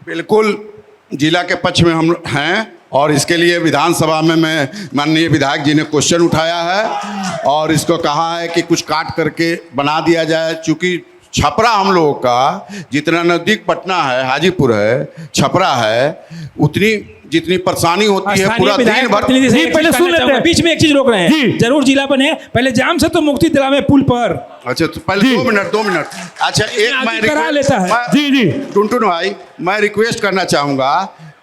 बिल्कुल जिला के पक्ष में हम हैं, और इसके लिए विधानसभा में मैं माननीय विधायक जी ने क्वेश्चन उठाया है और इसको कहा है कि कुछ काट करके बना दिया जाए। चूँकि छपरा हम लोगों का जितना नज़दीक पटना है, हाजीपुर है, छपरा है, उतनी जितनी परेशानी होती है पूरा दिन भर। पहले सुन लेते हैं, बीच में एक चीज रोक रहे हैं, जरूर जिला बने, पहले जाम से तो मुक्ति दिलावे पुल पर। अच्छा, तो पहले 2 मिनट। अच्छा, एक मैं करा लेता है। जी टुनटुन भाई, मैं रिक्वेस्ट करना चाहूँगा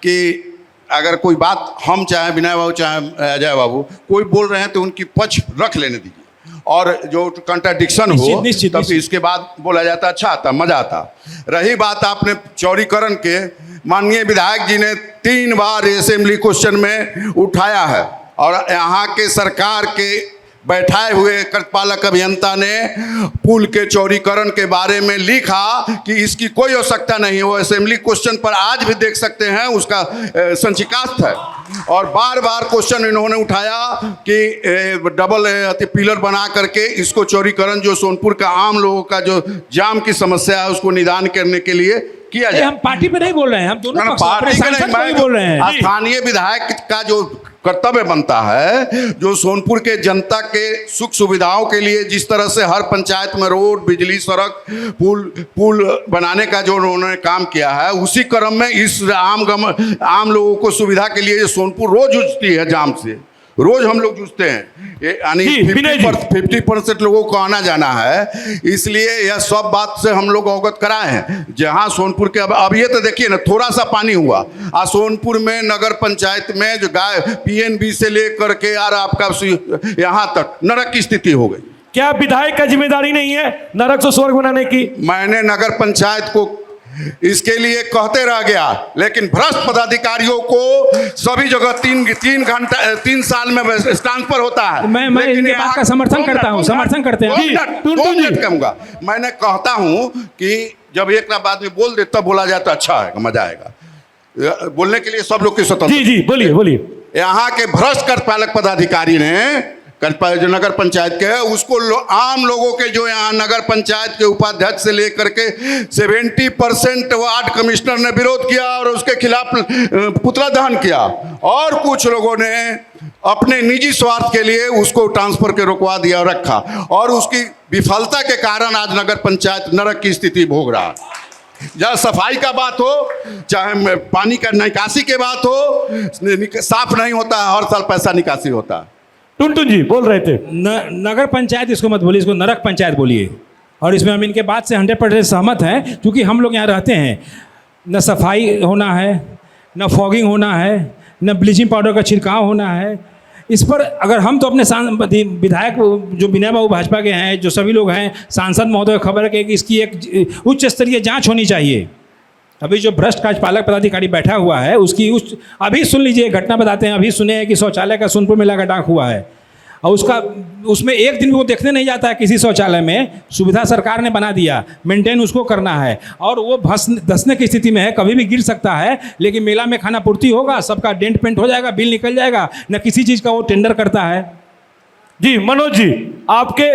कि अगर कोई बात हम चाहे विनय बाबू चाहे अजय बाबू कोई बोल रहे हैं तो उनकी पक्ष रख लेने दीजिए, और जो कंट्राडिक्शन हो तब इसके बाद बोला जाता, अच्छा आता, मजा आता। रही बात आपने चौड़ीकरण के, माननीय विधायक जी ने 3 बार असेंबली क्वेश्चन में उठाया है और यहाँ के सरकार के बैठाए हुए कार्यपालक अभियंता ने पुल के चौड़ीकरण के बारे में लिखा कि इसकी कोई आवश्यकता नहीं है। वो असेंबली क्वेश्चन पर आज भी देख सकते हैं, उसका संचिकास्थ है। और बार बार क्वेश्चन इन्होंने उठाया कि डबल पिलर बना करके इसको चौड़ीकरण, जो सोनपुर का आम लोगों का जो जाम की समस्या है उसको निदान करने के लिए किया जाए। हम पार्टी पे नहीं बोल रहे हैं, हम दोनों पार्टी के नहीं बोल रहे हैं। स्थानीय विधायक का जो कर्तव्य बनता है, जो सोनपुर के जनता के सुख सुविधाओं के लिए जिस तरह से हर पंचायत में रोड, बिजली, सड़क, पुल बनाने का जो उन्होंने काम किया है, उसी क्रम में इस आम लोगों को सुविधा के लिए सोनपुर रोज जूझती है जाम से। रोज हम लोग जूझते हैं, यानी 50% लोगों को आना जाना है। इसलिए यह सब बात से हम लोग अवगत कराए हैं। जहां सोनपुर के अब ये तो देखिए ना, थोड़ा सा पानी हुआ आज सोनपुर में नगर पंचायत में, जो गाय PNB से लेकर के यार आपका यहाँ तक नरक की स्थिति हो गई। क्या विधायक का जिम्मेदारी नहीं है नरक से स्वर्ग बनाने की? मैंने नगर पंचायत को इसके लिए कहते रह गया, लेकिन भ्रष्ट पदाधिकारियों को सभी जगह 3 साल में ट्रांसफर होता है। मैं इनके बात का समर्थन करता हूं, समर्थन करते हैं। 2 मिनट कहूँगा, मैंने कहता हूं कि जब एक आदमी बोल दे तब बोला जाए तो अच्छा है, मजा आएगा। बोलने के लिए सब लोग की स्वतंत्रता। जी बोलिए। यहाँ के भ्रष्ट कार्यपालक पदाधिकारी ने जो नगर पंचायत के है उसको आम लोगों के, जो यहाँ नगर पंचायत के उपाध्यक्ष से लेकर के 70% वार्ड कमिश्नर ने विरोध किया और उसके खिलाफ पुतला दहन किया, और कुछ लोगों ने अपने निजी स्वार्थ के लिए उसको ट्रांसफर के रुकवा दिया और रखा, और उसकी विफलता के कारण आज नगर पंचायत नरक की स्थिति भोग रहा है। जहाँ सफाई का बात हो, चाहे पानी का निकासी के बात हो, साफ नहीं होता है, हर साल पैसा निकासी होता है। टुनटुन जी बोल रहे थे नगर पंचायत इसको मत बोलिए, इसको नरक पंचायत बोलिए। और इसमें हम इनके बात से 100% सहमत हैं, क्योंकि हम लोग यहाँ रहते हैं, न सफाई होना है, न फॉगिंग होना है, न ब्लीचिंग पाउडर का छिड़काव होना है। इस पर अगर हम तो अपने विधायक जो विनय बाबू भाजपा के हैं, जो सभी लोग हैं, सांसद महोदय खबर है कि इसकी एक उच्च स्तरीय जाँच होनी चाहिए। अभी जो भ्रष्ट कार्यपालक पदाधिकारी बैठा हुआ है उसकी अभी सुन लीजिए, घटना बताते हैं। अभी सुने हैं कि शौचालय का सोनपुर में लगा डाक हुआ है। और उसमें एक दिन भी वो देखने नहीं जाता है किसी शौचालय में। सुविधा सरकार ने बना दिया, मेंटेन उसको करना है, और वो धंसने की स्थिति में है, कभी भी गिर सकता है। लेकिन मेला में खाना पूर्ति होगा, सबका डेंट पेंट हो जाएगा, बिल निकल जाएगा, न किसी चीज़ का वो टेंडर करता है। जी मनोज जी, आपके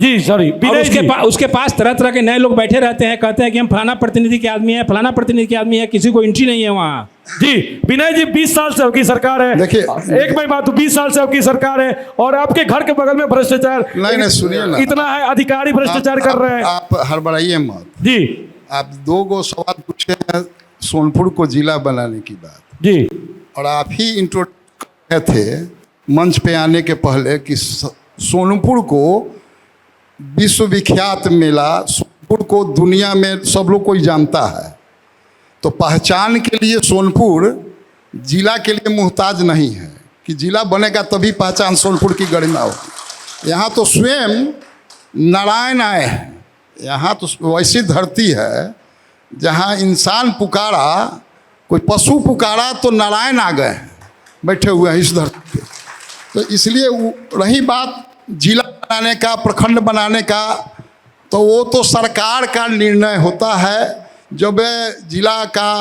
जी सॉरी और उसके पास तरह तरह के नए लोग बैठे रहते हैं, कहते हैं कि हम फलाना प्रतिनिधि के आदमी हैं, फलाना प्रतिनिधि के आदमी है, किसी को एंट्री नहीं है वहाँ। जी विनय जी, 20 साल से आपकी सरकार है। देखिए, एक मैं बात, 20 साल से आपकी सरकार है और आपके घर के बगल में भ्रष्टाचार नहीं सुनिए ना, इतना है, अधिकारी भ्रष्टाचार कर रहे हैं। आप हड़बड़ाइए मत जी। आप 2 सवाल पूछे हैं सोनपुर को जिला बनाने की बात जी, और आप ही इंट्रोड्यूस थे मंच पे आने के पहले कि सोनपुर को विश्वविख्यात मेला, सोनपुर को दुनिया में सब लोग कोई जानता है, तो पहचान के लिए सोनपुर जिला के लिए मुहताज नहीं है कि जिला बनेगा तभी पहचान सोनपुर की गरिमा होगी। यहाँ तो स्वयं नारायण आए हैं, यहाँ तो वैसी धरती है जहाँ इंसान पुकारा, कोई पशु पुकारा तो नारायण आ गए हैं, बैठे हुए हैं इस धरती पे। तो इसलिए रही बात जिला बनाने का, प्रखंड बनाने का, तो वो तो सरकार का निर्णय होता है। जब जिला का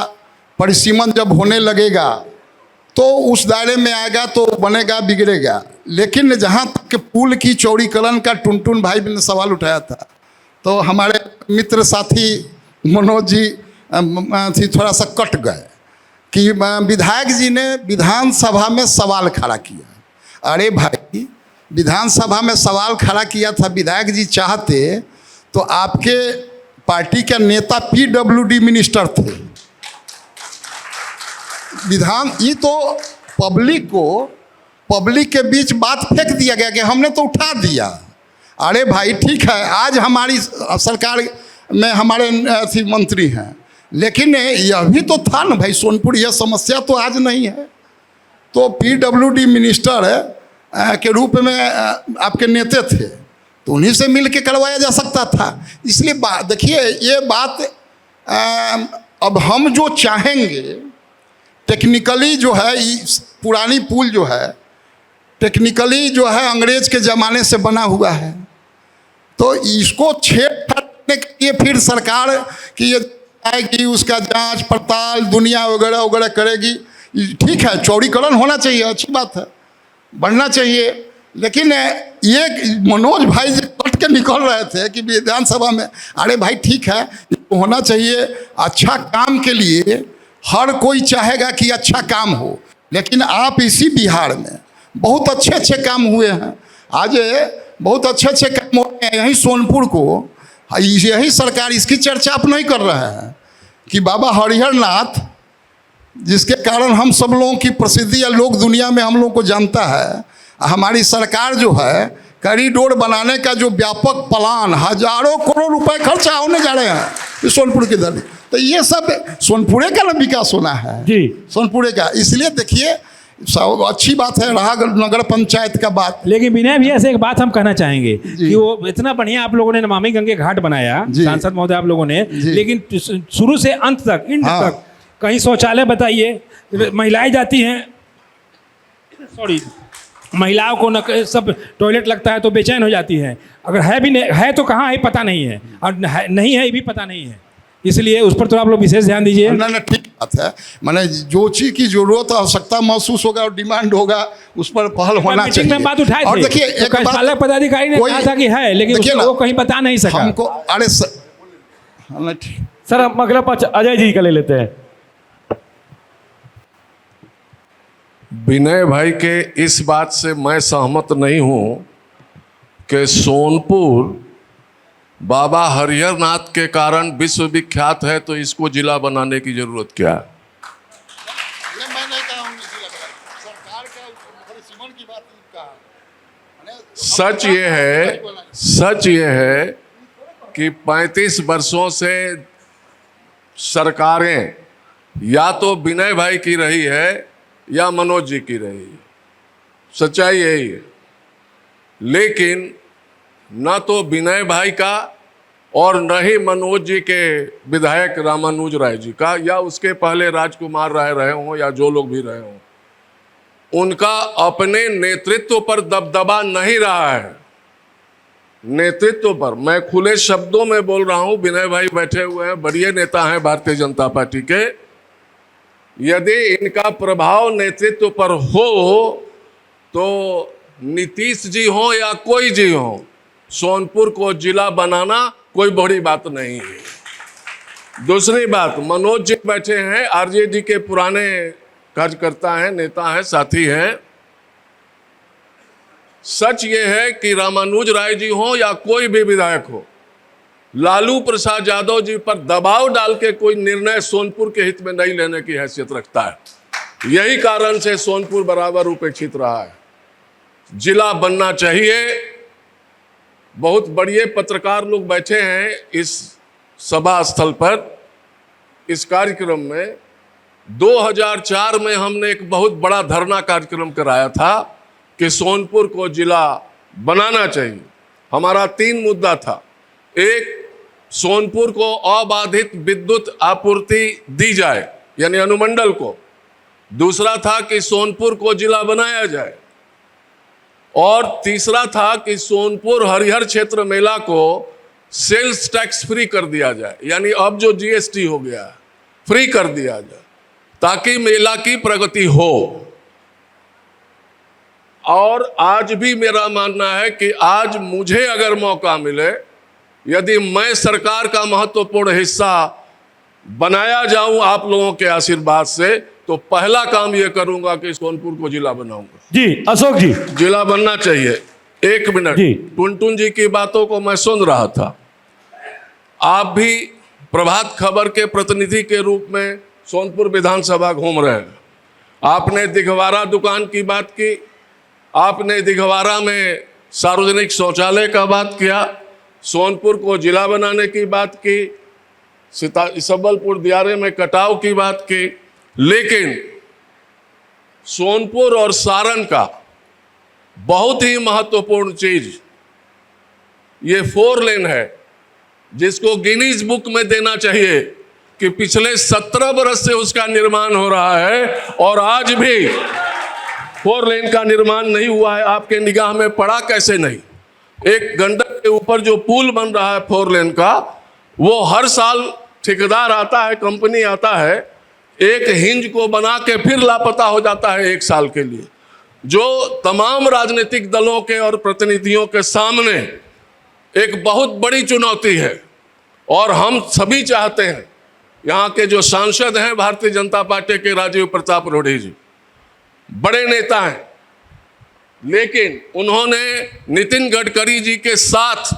परिसीमन जब होने लगेगा तो उस दायरे में आएगा तो बनेगा, बिगड़ेगा। लेकिन जहाँ तक पुल की चौड़ीकरण का टुनटुन भाई ने सवाल उठाया था, तो हमारे मित्र साथी मनोज जी थोड़ा सा कट गए कि विधायक जी ने विधानसभा में सवाल खड़ा किया। अरे भाई, विधानसभा में सवाल खड़ा किया था, विधायक जी चाहते तो आपके पार्टी के नेता PWD मिनिस्टर थे। ये तो पब्लिक के बीच बात फेंक दिया गया कि हमने तो उठा दिया। अरे भाई ठीक है, आज हमारी सरकार में हमारे मंत्री हैं, लेकिन यह भी तो था ना भाई, सोनपुर यह समस्या तो आज नहीं है। तो PWD मिनिस्टर के रूप में आपके नेता थे, तो उन्हीं से मिल के करवाया जा सकता था। इसलिए देखिए, ये बात अब हम जो चाहेंगे टेक्निकली जो है, पुरानी पुल जो है टेक्निकली जो है अंग्रेज के ज़माने से बना हुआ है, तो इसको छेड़ने के लिए फिर सरकार की ये आएगी, उसका जांच पड़ताल दुनिया वगैरह वगैरह करेगी। ठीक है, चौड़ीकरण होना चाहिए, अच्छी बात है, बढ़ना चाहिए। लेकिन ये मनोज भाई जी कट के निकल रहे थे कि विधानसभा में, अरे भाई ठीक है, होना चाहिए। अच्छा काम के लिए हर कोई चाहेगा कि अच्छा काम हो, लेकिन आप इसी बिहार में बहुत अच्छे अच्छे काम हुए हैं। आज बहुत अच्छे अच्छे काम हो रहे हैं। यहीं सोनपुर को यही सरकार, इसकी चर्चा आप नहीं कर रहे हैं कि बाबा हरिहर नाथ, जिसके कारण हम सब लोगों की प्रसिद्धि या लोग दुनिया में हम लोग को जानता है, हमारी सरकार जो है कॉरिडोर बनाने का जो व्यापक प्लान, हजारों करोड़ रुपए खर्चा होने जा रहे हैं सोनपुर की दर, तो ये सब सोनपुरे का ना विकास होना है जी, सोनपुरे का। इसलिए देखिए, सब अच्छी बात है, रहा नगर पंचायत का बात। लेकिन विनय भैया से एक बात हम कहना चाहेंगे कि वो इतना बढ़िया आप लोगों ने नमामि गंगे घाट बनाया, सांसद महोदय आप लोगों ने, लेकिन शुरू से अंत तक, इंड तक कहीं शौचालय बताइए, महिलाएं जाती हैं, सॉरी, महिलाओं को न सब टॉयलेट लगता है तो बेचैन हो जाती है। अगर है भी नहीं है तो कहाँ है पता नहीं है, और नहीं है ये भी पता नहीं है। इसलिए उस पर तो आप लोग विशेष ध्यान दीजिए। ना ठीक बात है, मैंने जो चीज़ की जरूरत आवश्यकता महसूस होगा और डिमांड होगा उस पर पहल होना चाहिए। में बात उठाए और देखिए, एक कार्यपालक पदाधिकारी ने कहा था कि है, लेकिन वो कहीं बता नहीं सका हमको। अरे सर, हम अगला पक्ष अजय जी का ले लेते हैं। विनय भाई के इस बात से मैं सहमत नहीं हूं कि सोनपुर बाबा हरिहर नाथ के कारण विश्वविख्यात है, तो इसको जिला बनाने की जरूरत क्या है? सच ये है कि 35 वर्षों से सरकारें या तो विनय भाई की रही है या मनोज जी की रही है, सच्चाई यही है। लेकिन न तो विनय भाई का और न ही मनोज जी के विधायक रामानुज राय जी का, या उसके पहले राजकुमार राय रहे हों या जो लोग भी रहे हों, उनका अपने नेतृत्व पर दबदबा नहीं रहा है। नेतृत्व पर मैं खुले शब्दों में बोल रहा हूं, विनय भाई बैठे हुए हैं, बड़े नेता हैं भारतीय जनता पार्टी के। यदि इनका प्रभाव नेतृत्व पर हो तो नीतीश जी हो या कोई जी हो, सोनपुर को जिला बनाना कोई बड़ी बात नहीं है। दूसरी बात, मनोज जी बैठे हैं, आरजेडी के पुराने कार्यकर्ता हैं, नेता हैं, साथी हैं। सच ये है कि रामानुज राय जी हो या कोई भी विधायक हो, लालू प्रसाद यादव जी पर दबाव डाल के कोई निर्णय सोनपुर के हित में नहीं लेने की हैसियत रखता है। यही कारण से सोनपुर बराबर उपेक्षित रहा है। जिला बनना चाहिए। बहुत बड़े पत्रकार लोग बैठे हैं इस सभा स्थल पर। इस कार्यक्रम में 2004 में हमने एक बहुत बड़ा धरना कार्यक्रम कराया था कि सोनपुर को जिला बनाना चाहिए। हमारा 3 मुद्दा था। एक, सोनपुर को अबाधित विद्युत आपूर्ति दी जाए, यानी अनुमंडल को। दूसरा था कि सोनपुर को जिला बनाया जाए। और तीसरा था कि सोनपुर हरिहर क्षेत्र मेला को सेल्स टैक्स फ्री कर दिया जाए, यानी अब जो जीएसटी हो गया है फ्री कर दिया जाए, ताकि मेला की प्रगति हो। और आज भी मेरा मानना है कि आज मुझे अगर मौका मिले, यदि मैं सरकार का महत्वपूर्ण हिस्सा बनाया जाऊं आप लोगों के आशीर्वाद से, तो पहला काम यह करूंगा कि सोनपुर को जिला बनाऊंगा। जी अशोक जी, जिला बनना चाहिए। 1 मिनट, जी। टुनटुन जी की बातों को मैं सुन रहा था। आप भी प्रभात खबर के प्रतिनिधि के रूप में सोनपुर विधानसभा घूम रहे हैं। आपने दिघवारा दुकान की बात की, आपने दिघवारा में सार्वजनिक शौचालय का बात किया, सोनपुर को जिला बनाने की बात की, सबलपुर दियारे में कटाव की बात की। लेकिन सोनपुर और सारण का बहुत ही महत्वपूर्ण चीज ये 4 लेन है, जिसको गिनीज बुक में देना चाहिए कि पिछले 17 बरस से उसका निर्माण हो रहा है और आज भी 4 लेन का निर्माण नहीं हुआ है। आपके निगाह में पड़ा कैसे नहीं? एक गंडक के ऊपर जो पुल बन रहा है 4 लेन का, वो हर साल ठेकेदार आता है, कंपनी आता है, एक हिंज को बना के फिर लापता हो जाता है 1 साल के लिए, जो तमाम राजनीतिक दलों के और प्रतिनिधियों के सामने एक बहुत बड़ी चुनौती है। और हम सभी चाहते हैं, यहाँ के जो सांसद हैं भारतीय जनता पार्टी के राजीव प्रताप रूढ़ी जी बड़े नेता हैं, लेकिन उन्होंने नितिन गडकरी जी के साथ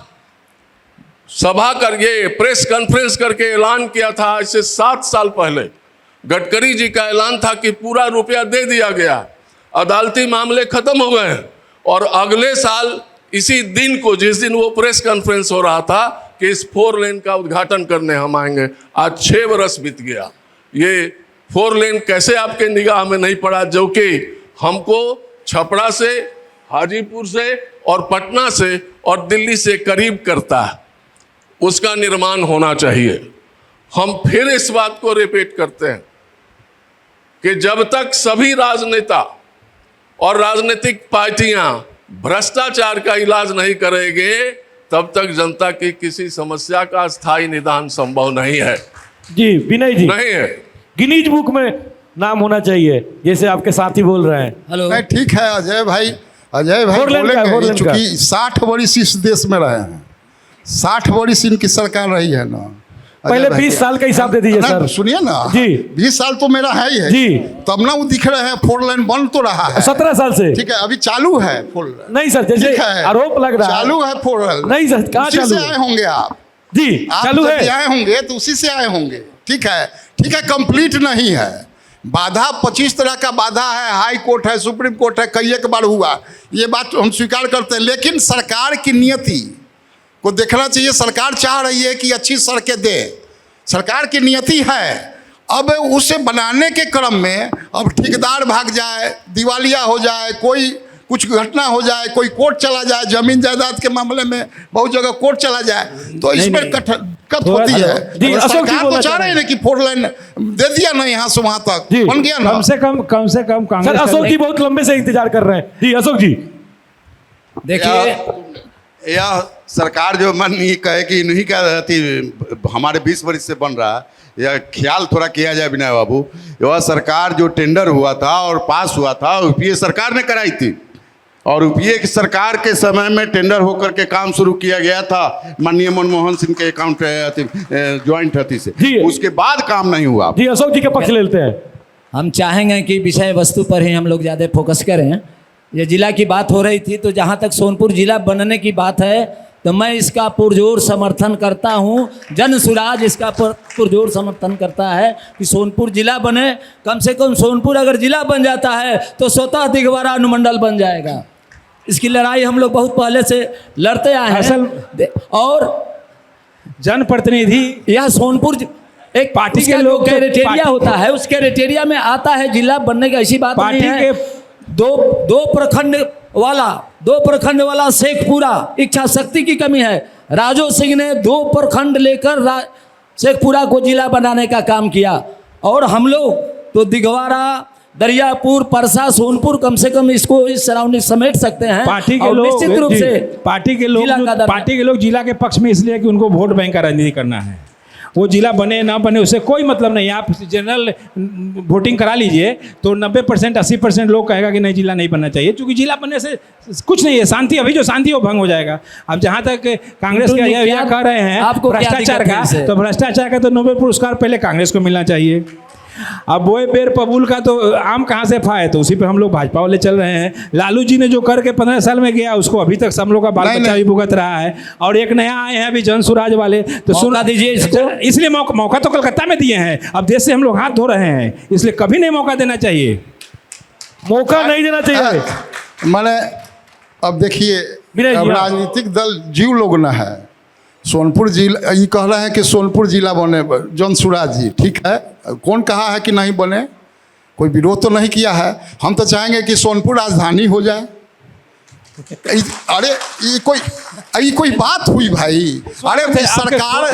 सभा करके प्रेस कॉन्फ्रेंस करके ऐलान किया था। आज से 7 साल पहले गडकरी जी का ऐलान था कि पूरा रुपया दे दिया गया, अदालती मामले खत्म हो गए हैं। और अगले साल इसी दिन को, जिस दिन वो प्रेस कॉन्फ्रेंस हो रहा था कि इस 4 लेन का उद्घाटन करने हम आएंगे, आज 6 बरस बीत गया। ये 4 लेन कैसे आपके निगाह में नहीं पड़ा, जो कि हमको छपरा से, हाजीपुर से और पटना से और दिल्ली से करीब करता है। उसका निर्माण होना चाहिए। हम फिर इस बात को रिपीट करते हैं कि जब तक सभी राजनेता और राजनीतिक पार्टियां भ्रष्टाचार का इलाज नहीं करेंगे, तब तक जनता की किसी समस्या का स्थायी निदान संभव नहीं है। जी विनय जी, नहीं है। गिनीज बुक में नाम होना चाहिए, जैसे आपके साथी बोल रहे हैं। हेलो, नहीं ठीक है अजय भाई, अजय भाई बोलेंगे, चूंकि 60 वर्ष इस देश में रहे हैं, 60 वर्ष इनकी सरकार रही है ना। पहले 20 साल का हिसाब दे दीजिए सर। सुनिए ना जी, 20 साल तो मेरा है ही है जी, तब ना वो दिख रहे हैं 4 लेन बन तो रहा है 17 साल से। ठीक है, अभी चालू है 4 लेन। नहीं सर, जैसे आरोप लग रहा है चालू है 4 लेन। नहीं सर, कहाँ चालू से आए होंगे आप? जी चालू है, आए होंगे तो उसी से आए होंगे। ठीक है, ठीक है, कंप्लीट नहीं है। बाधा 25 तरह का बाधा है, हाई कोर्ट है, सुप्रीम कोर्ट है, कई एक बार हुआ, ये बात हम स्वीकार करते हैं। लेकिन सरकार की नियति को देखना चाहिए। सरकार चाह रही है कि अच्छी सड़कें दे, सरकार की नियति है। अब उसे बनाने के क्रम में अब ठेकेदार भाग जाए, दिवालिया हो जाए, कोई कुछ घटना हो जाए, कोई कोर्ट चला जाए, जमीन जायदाद के मामले में बहुत जगह कोर्ट चला जाए, तो इसमें दिक्कत होती है। जी, अशोक जी सरकार बोलना तो चाह रहे हैं कि 4 लाइन दे दिया ना यहाँ से वहाँ तक, जी, बन गया ना। कम से कम सर कांग्रेस अशोक जी बहुत लंबे से इंतजार कर रहे हैं। जी अशोक जी देखिए, यह सरकार जो मन ये कहे कि नहीं कह रही थी हमारे 20 वर्ष से बन रहा है, यह ख्याल थोड़ा किया जाए विनय बाबू। यह सरकार जो टेंडर हुआ था और पास हुआ था, यूपीए सरकार ने कराई थी, और यूपीए की सरकार के समय में टेंडर होकर के काम शुरू किया गया था माननीय मनमोहन सिंह के अकाउंट ज्वाइंट हती से, उसके बाद काम नहीं हुआ। जी अशोक जी के पक्ष ले लेते हैं। हम चाहेंगे कि विषय वस्तु पर ही हम लोग ज़्यादा फोकस करें। ये जिला की बात हो रही थी, तो जहाँ तक सोनपुर जिला बनने की बात है, तो मैं इसका पुरजोर समर्थन करता हूँ। जन सुराज इसका पुरजोर समर्थन करता है कि सोनपुर जिला बने। कम से कम सोनपुर अगर जिला बन जाता है तो स्वतः दिघवारा अनुमंडल बन जाएगा। इसकी लड़ाई हम लोग बहुत पहले से लड़ते आए हैं। और जनप्रतिनिधि यह सोनपुर एक पार्टी के लोग लोग क्राइटेरिया होता है, उस क्राइटेरिया में आता है जिला बनने की। ऐसी बात नहीं है। दो प्रखंड वाला शेखपुरा, इच्छा शक्ति की कमी है। राजो सिंह ने 2 प्रखंड लेकर शेखपुरा को जिला बनाने का काम किया, और हम लोग तो दिघवारा, दरियापुर, परसा, सोनपुर, कम से कम इसको इस सराउंडिंग समेट सकते हैं। पार्टी के लोग निश्चित रूप से पार्टी के लोग जिला के पक्ष में इसलिए कि उनको वोट बैंक का राजनीति करना है। वो जिला बने ना बने उससे कोई मतलब नहीं। आप जनरल वोटिंग करा लीजिए तो 90% 80% लोग कहेगा कि नहीं जिला नहीं बनना चाहिए, क्योंकि जिला बनने से कुछ नहीं है। शांति, अभी जो शांति वो भंग हो जाएगा। अब जहाँ तक कांग्रेस के यह कह रहे हैं भ्रष्टाचार का, तो भ्रष्टाचार का तो नोबेल पुरस्कार पहले कांग्रेस को मिलना चाहिए। अब वो बेर पबूल का तो आम कहाँ से फाए, तो उसी पे हम लोग भाजपा वाले चल रहे हैं। लालू जी ने जो करके 15 साल में गया, उसको अभी तक सब लोग का बाल बच्चा भी भुगत रहा है। और एक नया आए हैं अभी जन सुराज वाले, तो सुना दीजिए इसको। इसलिए मौका तो कलकत्ता में दिए हैं, अब देश से हम लोग हाथ धो रहे हैं, इसलिए कभी नहीं मौका देना चाहिए। मौका नहीं देना चाहिए। मैंने अब देखिए, राजनीतिक दल जीव लोग न है। सोनपुर जिला, ये कह रहे हैं कि सोनपुर जिला बने, जन सुराज जी, ठीक है। कौन कहा है कि नहीं बने? कोई विरोध तो नहीं किया है। हम तो चाहेंगे कि सोनपुर राजधानी हो जाए। अरे ये कोई बात हुई भाई? अरे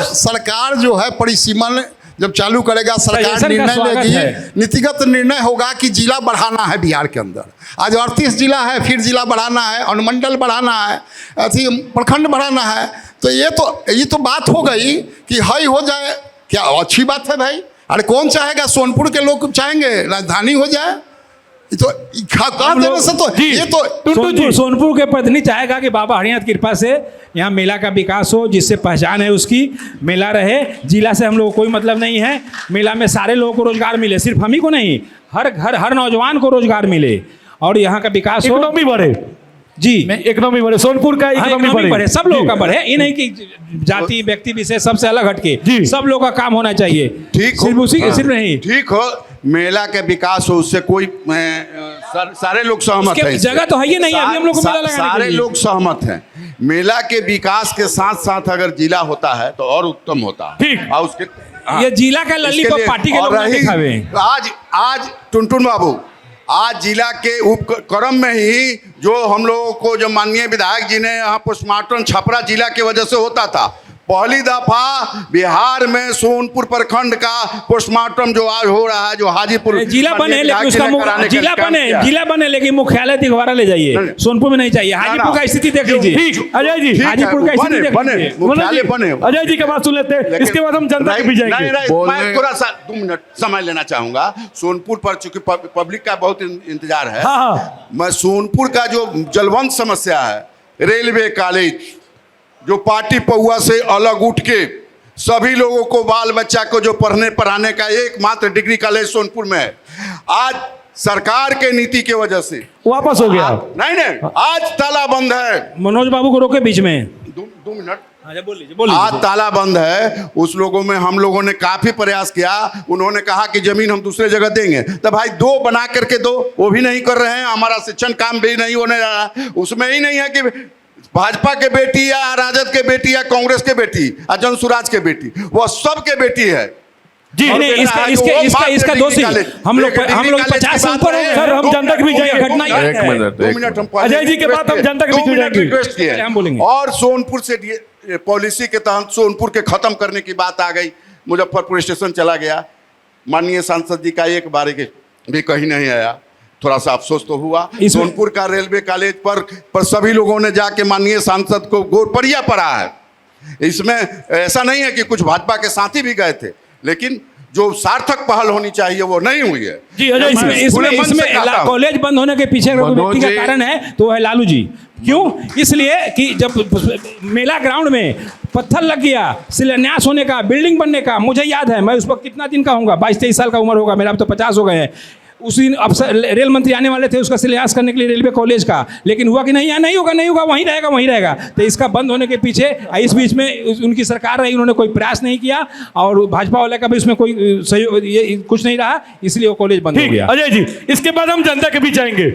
सरकार जो है परिसीमन जब चालू करेगा, सरकार निर्णय लेगी, नीतिगत निर्णय होगा कि जिला बढ़ाना है बिहार के अंदर। आज 38 जिला है, फिर जिला बढ़ाना है, अनुमंडल बढ़ाना है, अथी प्रखंड बढ़ाना है। तो ये तो बात हो गई कि हाई हो जाए, क्या अच्छी बात है भाई? अरे कौन चाहेगा? सोनपुर के लोग चाहेंगे राजधानी हो जाए। तो सोनपुर के प्रतिनिधि चाहेगा कि बाबा हरियाणा की कृपा से यहाँ मेला का विकास हो, जिससे पहचान है उसकी, मेला रहे। जिला से हम लोग को कोई मतलब नहीं है। मेला में सारे लोगों को रोजगार मिले, सिर्फ हम ही को नहीं, हर नौजवान को रोजगार मिले, और यहाँ का विकास हो, इकोनॉमी बढ़े। जी, इकोनॉमी बढ़े, सोनपुर का इकोनॉमी बढ़े, सब लोगों का बढ़े। ये नहीं कि जाति व्यक्ति विशेष सबसे अलग हटके, सब लोग का काम होना चाहिए। ठीक हो, सिर्फ नहीं, ठीक हो, मेला के विकास हो, उससे कोई सारे लोग सहमत हैं। जगह तो है ही नहीं, अभी हम लोग को मेला लगाने के लिए। सारे लोग सहमत हैं। मेला के विकास के साथ साथ अगर जिला होता है तो और उत्तम होता है। ठीक। और उसके ये जिला का लल्लीपॉप पार्टी के लोग ना दिखावे। आज टुनटुन बाबू, आज जिला के उपक्रम में ही जो हम लोगों को, जो माननीय विधायक जी ने यहाँ पोस्टमार्टम छपरा जिला की वजह से होता था, पहली दफा बिहार में सोनपुर प्रखंड का पोस्टमार्टम जो आज हो रहा है, जो हाजीपुर जिला बने, लेकिन उसका जिला बने लेकिन मुख्यालय दिघवारा ले जाइए, सोनपुर में नहीं चाहिए। हाजीपुर का स्थिति देख लीजिए। ठीक, अजय जी, हाजीपुर का स्थिति देख लीजिए। मुख्यालय बने। अजय जी की बात सुन लेते हैं, इसके बाद हम जनता के बीच जाएंगे। मैं थोड़ा सा 2 मिनट समय लेना चाहूंगा। सोनपुर पर चूंकि पब्लिक का बहुत इंतजार है, मैं सोनपुर का जो जलवंत समस्या है, रेलवे कॉलेज जो पार्टी पहुआ से अलग उठ के सभी लोगों को, बाल बच्चा को जो पढ़ाने का एकमात्र डिग्री कॉलेज सोनपुर में है, आज सरकार के नीति की वजह से वापस हो गया। नहीं, आज ताला बंद है। मनोज बाबू को रोके बीच में। 2 मिनट, बोलिए। आज ताला बंद है। उस लोगों में हम लोगों ने काफी प्रयास किया। उन्होंने कहा कि जमीन हम दूसरे जगह देंगे, तो भाई 2 बना करके दो, वो भी नहीं कर रहे हैं। हमारा शिक्षण काम भी नहीं होने रहा। उसमें ही नहीं है कि भाजपा के बेटी या राजद के बेटी या कांग्रेस के बेटी या जनसुराज के बेटी, वह सब के बेटी है। जी, और नहीं, बेटा इसका आज इसके वो इसका बात इसका डिग्री दोषी कॉलेज, हम लोग डिग्री 50 से कॉलेज ऊपर हो की गए। बात सर, हम जनता के बीच जाएंगे। घटना ही एक है। मिनट, 2 मिनट हम अजय जी के बाद हम जनता के बीच में जाएंगे। रिक्वेस्ट किए हम बोलेंगे। और सोनपुर से पॉलिसी के तहत सोनपुर के खत्म करने की बात आ गई। मुजफ्फरपुर स्टेशन चला गया, माननीय सांसद जी का एक बार भी कहीं नहीं आया, थोड़ा सा अफसोस तो हुआ। सोनपुर का रेलवे कॉलेज पर सभी लोगों ने जाके माननीय सांसद को गोरपड़िया पड़ा है। इसमें ऐसा नहीं है कि कुछ भाजपा के साथी भी गए थे, लेकिन जो सार्थक पहल होनी चाहिए वो नहीं हुई है। जी अजय इसमें जी, इसमें खुले मन से इसमें कहता हूं। कॉलेज बंद होने के पीछे अगर कोई मनोज व्यक्ति जी- का कारण है तो वह है लालू जी। क्यों? इसलिए कि जब मेला ग्राउंड में पत्थर लग गया, शिलान्यास होने का, बिल्डिंग बनने का, मुझे याद है, मैं उस वक्त कितना दिन का होऊंगा, 22-23 साल का उम्र होगा मेरा, अब तो 50 हो गए हैं। उस दिन अफसर रेल मंत्री आने वाले थे उसका शिलान्यास करने के लिए रेलवे कॉलेज का, लेकिन हुआ कि नहीं, यहाँ नहीं होगा, वहीं रहेगा। तो इसका बंद होने के पीछे इस बीच में उनकी सरकार रही, उन्होंने कोई प्रयास नहीं किया और भाजपा वाले का भी उसमें कोई सहयोग ये कुछ नहीं रहा, इसलिए वो कॉलेज बंद हो ठीक गया। अजय जी, इसके बाद हम जनता के बीच जाएंगे।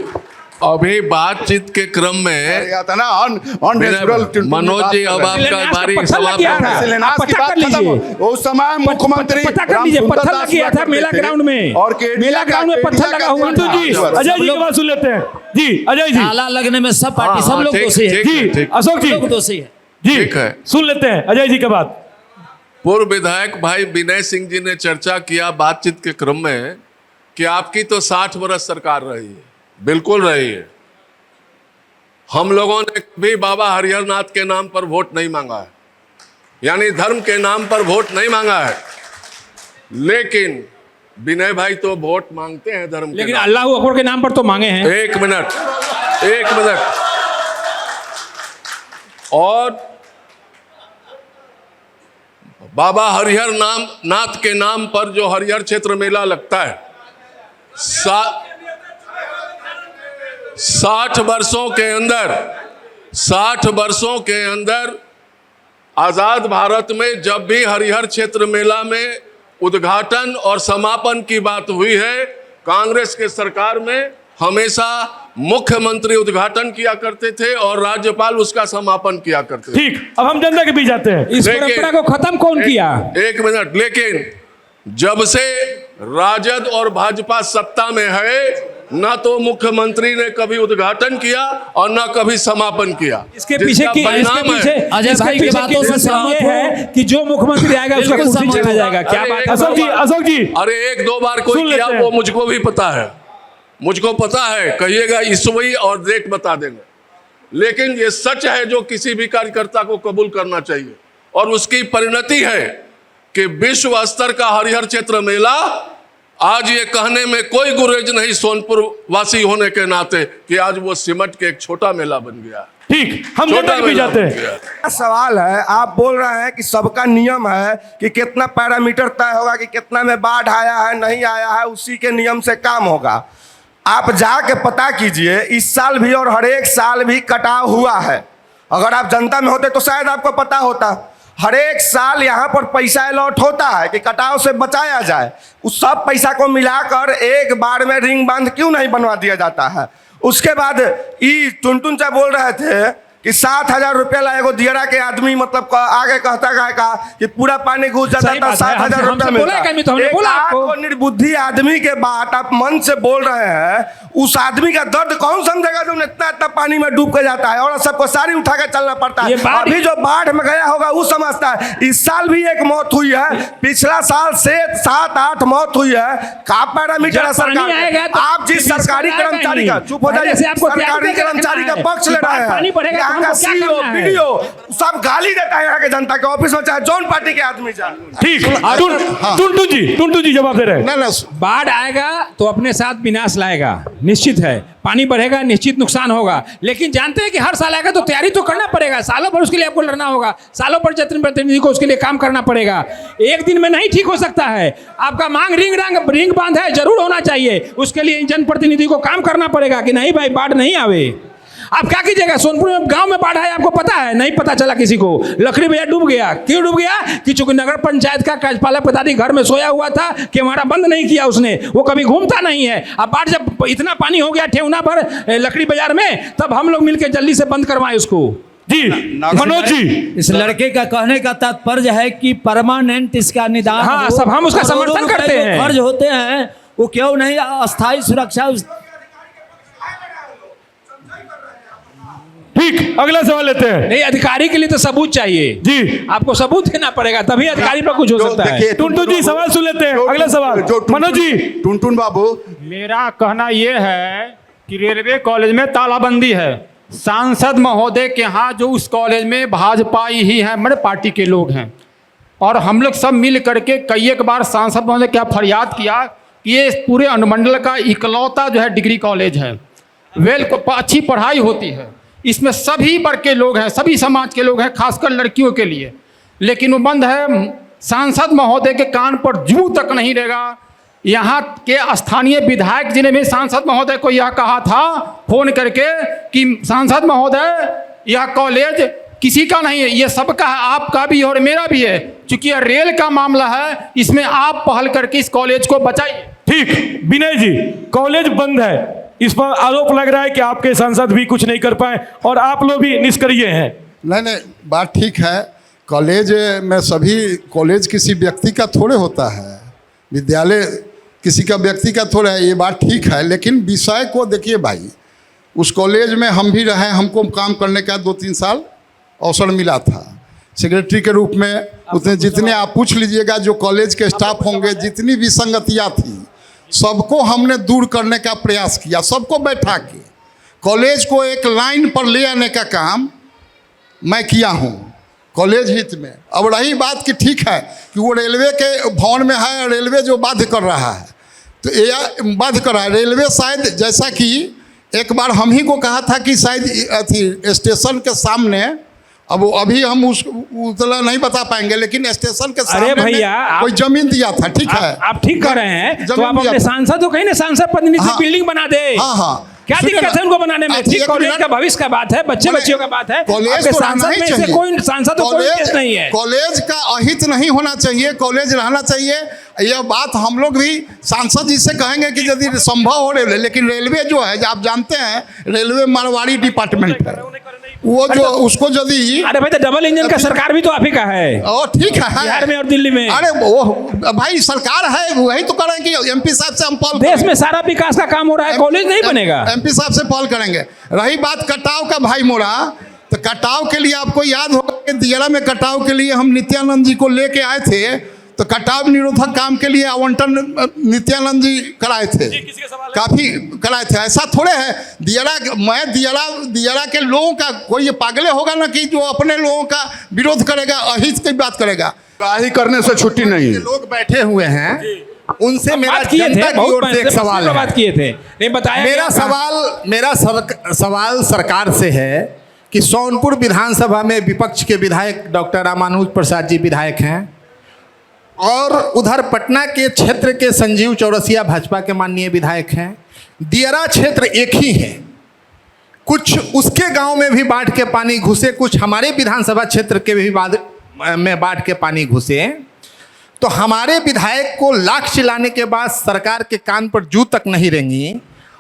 अभी बातचीत के क्रम में गया था ना अननेचुरल। मनोज जी, अब आपका शिलान्यास बारी का पत्थर लग समाप्त गया होना था। है। शिलान्यास आप की पता बात कर खत्म लीजिए। हो। उस समय मुख्यमंत्री पता कर लीजिए, रामसुंदर पत्थर दास लग गया हुआ था मेला करते थे। ग्राउंड में, और केडिया मेला ग्राउंड में का- पत्थर लगा हुआ केडिया था। का- जी अजय जी की बात सुन लेते हैं। जी अजय जी, ताला लगने में सब पार्टी, हाँ, सब लोग ठीक- दोषी है। ठीक है, जी ठीक। अशोक जी, लोग दोषी है। जी ठीक है। सुन लेते हैं अजय जी के बाद। पूर्व विधायक भाई विनय सिंह जी ने चर्चा किया बातचीत के क्रम में कि आपकी तो 60 वर्ष सरकार रही है। बिल्कुल रही है। हम लोगों ने कभी बाबा हरिहर नाथ के नाम पर वोट नहीं मांगा है, यानी धर्म के नाम पर वोट नहीं मांगा है, लेकिन विनय भाई तो वोट मांगते हैं धर्म के लेकिन नाम। अल्लाह अकबर के नाम पर तो मांगे हैं। एक मिनट और बाबा हरिहर नाथ के नाम पर जो हरिहर क्षेत्र मेला लगता है, 60 वर्षों के अंदर आजाद भारत में जब भी हरिहर क्षेत्र मेला में उद्घाटन और समापन की बात हुई है, कांग्रेस के सरकार में हमेशा मुख्यमंत्री उद्घाटन किया करते थे और राज्यपाल उसका समापन किया करते थे। ठीक, अब हम जनता के बीच जाते हैं। इस लेकिन- परंपरा को खत्म कौन किया? एक मिनट, लेकिन जब से राजद और भाजपा सत्ता में है, ना तो मुख्यमंत्री ने कभी उद्घाटन किया और ना कभी समापन किया। इसके पीछे की अजय भाई की बातों से सहमत ये है कि जो मुख्यमंत्री आएगा उसका बिल्कुल कुर्सी सहमत चला हूं। जाएगा। क्या अरे बात एक है? अशोक जी अरे 1-2 बार कोई सुन लेते किया हैं। वो मुझको भी पता है, मुझको पता है, कहिएगा ईस्वी और डेट बता देंगे। लेकिन ये सच है जो किसी भी कार्यकर्ता को कबूल करना चाहिए, और उसकी परिणति है कि विश्व स्तर का हरिहर क्षेत्र मेला आज ये कहने में कोई गुरेज नहीं सोनपुर वासी होने के नाते कि आज वो सिमट के एक छोटा मेला बन गया। ठीक, हम जनता के बीच मेला जाते बन हैं। गया। सवाल है, आप बोल रहे हैं कि सबका नियम है कि कितना पैरामीटर तय होगा कि कितना में बाढ़ आया है नहीं आया है, उसी के नियम से काम होगा। आप जाके पता कीजिए, इस साल भी और हर एक साल भी कटाव हुआ है। अगर आप जनता में होते तो शायद आपको पता होता। हर एक साल यहाँ पर पैसा अलॉट होता है कि कटाव से बचाया जाए। उस सब पैसा को मिलाकर एक बार में रिंग बांध क्यों नहीं बनवा दिया जाता है? उसके बाद टुनटुन साहब बोल रहे थे कि 7,000 रुपया ला एगो दियरा के आदमी, मतलब आगे कहता है कि पूरा पानी घुस जाता सही था, बात है। 7,000 हमसे रुपया बोला है कि तो हमने मिलता। बोला आपको। एक निर्बुद्धि आदमी के बात आप मन से बोल रहे हैं, उस आदमी का दर्द कौन समझेगा जो इतना पानी में डूब के जाता है और सबको सारी उठा के चलना पड़ता है। अभी जो बाढ़ में गया होगा वो समझता है। इस साल भी एक मौत हुई है, पिछला साल से 7-8 मौत हुई है। का पैरामीटर है सरकार? आप जिस सरकारी कर्मचारी का, चुप हो जाइए, सरकारी कर्मचारी का पक्ष ले रहे हैं, यहाँ का CEO वीडियो सब गाली देता है यहाँ के जनता के ऑफिस में, चाहे जौन पार्टी के आदमी जाए। ठीक, टुनटुन जी जवाब दे रहे हैं। बाढ़ आएगा तो अपने साथ विनाश लाएगा, निश्चित है। पानी बढ़ेगा, निश्चित नुकसान होगा, लेकिन जानते हैं कि हर साल आएगा तो तैयारी तो करना पड़ेगा। सालों भर उसके लिए आपको लड़ना होगा, सालों भर जनप्रतिनिधि को उसके लिए काम करना पड़ेगा। एक दिन में नहीं ठीक हो सकता है। आपका मांग रिंग बांध है, जरूर होना चाहिए। उसके लिए जनप्रतिनिधि को काम करना पड़ेगा कि नहीं भाई बाढ़ नहीं आवे। आप क्या कीजिएगा? सोनपुर में गांव में बाढ़ है, आपको पता है? नहीं पता चला किसी को। लकड़ी भैया डूब गया। क्यों डूब गया? कि चूंकि नगर पंचायत का कार्यपालक पदाधिकारी घर में सोया हुआ था कि हमारा बंद नहीं किया उसने, वो कभी घूमता नहीं है। अब बाढ़ जब इतना पानी हो गया ठेवना पर लकड़ी बाजार में, तब हम लोग मिलकर जल्दी से बंद करवाएं उसको। जी मनोज जी, इस लड़के का कहने का तात्पर्य है कि परमानेंट इसका निदान हाँ, हो। सब हम उसका करोड़ों समर्थन रुपए करते जो हैं। खर्च होते हैं वो क्यों नहीं अस्थायी सुरक्षा। ठीक, अगला सवाल लेते हैं। नहीं, अधिकारी के लिए तो सबूत चाहिए जी, आपको सबूत देना पड़ेगा, तभी अधिकारी पर कुछ हो सकता है। देखिए, टुनटुन जी सवाल सुन लेते हैं। अगला सवाल मनोज जी। टुनटुन बाबू, मेरा कहना यह है कि रेलवे कॉलेज में तालाबंदी है। सांसद महोदय के यहाँ जो उस कॉलेज में भाजपाई ही हैं, मेरे पार्टी के लोग हैं, और हम लोग सब मिल करके कई एक बार सांसद महोदय क्या फरियाद किया कि ये पूरे अनुमंडल का इकलौता जो है डिग्री कॉलेज है, अच्छी पढ़ाई होती है, इसमें सभी वर्ग के लोग हैं, सभी समाज के लोग हैं, खासकर लड़कियों के लिए, लेकिन वो बंद है। सांसद महोदय के कान पर जू तक नहीं रहेगा। यहाँ के स्थानीय विधायक जी ने भी सांसद महोदय को यह कहा था फोन करके कि सांसद महोदय यह कॉलेज किसी का नहीं है, ये सबका है, आपका भी और मेरा भी है। चूंकि यह रेल का मामला है, इसमें आप पहल करके इस कॉलेज को बचाइए। ठीक, विनय जी, कॉलेज बंद है, इस पर आरोप लग रहा है कि आपके सांसद भी कुछ नहीं कर पाए और आप लोग भी निष्क्रिय हैं। नहीं, बात ठीक है। कॉलेज में सभी, कॉलेज किसी व्यक्ति का थोड़े होता है, विद्यालय किसी का व्यक्ति का थोड़ा है, ये बात ठीक है। लेकिन विषय को देखिए भाई, उस कॉलेज में हम भी रहे, हमको काम करने का 2-3 साल अवसर मिला था सेक्रेटरी के रूप में। उतने जितने आप पूछ लीजिएगा जो कॉलेज के स्टाफ होंगे, जितनी विसंगतियाँ थी सबको हमने दूर करने का प्रयास किया, सबको बैठा के कॉलेज को एक लाइन पर ले आने का काम मैं किया हूँ कॉलेज हित में। अब रही बात कि ठीक है कि वो रेलवे के भवन में है, रेलवे जो बाध्य कर रहा है, तो ये बाध्य कर रहा है रेलवे। शायद जैसा कि एक बार हम ही को कहा था कि शायद अथी स्टेशन के सामने, अब अभी हम उतना नहीं बता पाएंगे, लेकिन स्टेशन के सामने भैया कोई जमीन दिया था। ठीक है, आप ठीक कर रहे हैं, तो आप अपने सांसद को कहीं ना सांसद प्रतिनिधि से बिल्डिंग बना दे। हाँ, क्या दिक्कत है उनको बनाने में? ठीक, कॉलेज का भविष्य का बात है, बच्चियों का बात है। कॉलेज को सांसद में से कोई सांसद को कोई केस नहीं है। कॉलेज का अहित नहीं होना चाहिए, कॉलेज रहना चाहिए। यह बात हम लोग भी सांसद जी से कहेंगे कि यदि संभव हो रेलवे, लेकिन रेलवे जो है, आप जानते हैं रेलवे मारवाड़ी डिपार्टमेंट है, वो जो उसको यदि, अरे भाई, तो डबल इंजन का सरकार भी तो आप ही का है। ओ ठीक है, बिहार में और दिल्ली में। अरे वो भाई सरकार है, वही तो करें कि एमपी साहब से हम पहल देश में सारा विकास का काम हो रहा है, कॉलेज नहीं बनेगा। एमपी साहब से पहल करेंगे। रही बात कटाव का भाई मोरा, तो कटाव के लिए आपको याद होगा कि दियारा में कटाव के लिए हम नित्यानंद जी को लेके आए थे, तो कटाव निरोधक काम के लिए आवंटन नित्यानंद जी कराए थे, काफ़ी कराए थे। ऐसा थोड़े है दियारा के लोगों का कोई ये पागले होगा ना कि जो अपने लोगों का विरोध करेगा, अहित की बात करेगा। काही करने से छुट्टी नहीं है। लोग बैठे हुए हैं, उनसे मेरा बात किए जनता थे, की बहुत ओर से एक सवाल है। बात किए थे, नहीं बताया। मेरा सवाल सरकार से है कि सोनपुर विधानसभा में विपक्ष के विधायक डॉक्टर रामानुज प्रसाद जी विधायक हैं, और उधर पटना के क्षेत्र के संजीव चौरसिया भाजपा के माननीय विधायक हैं। दियारा क्षेत्र एक ही है, कुछ उसके गांव में भी बाढ़ के पानी घुसे, कुछ हमारे विधानसभा क्षेत्र के भी बाढ़ के पानी घुसे। तो हमारे विधायक को लाख चिल्लाने के बाद सरकार के कान पर जू तक नहीं रेंगी,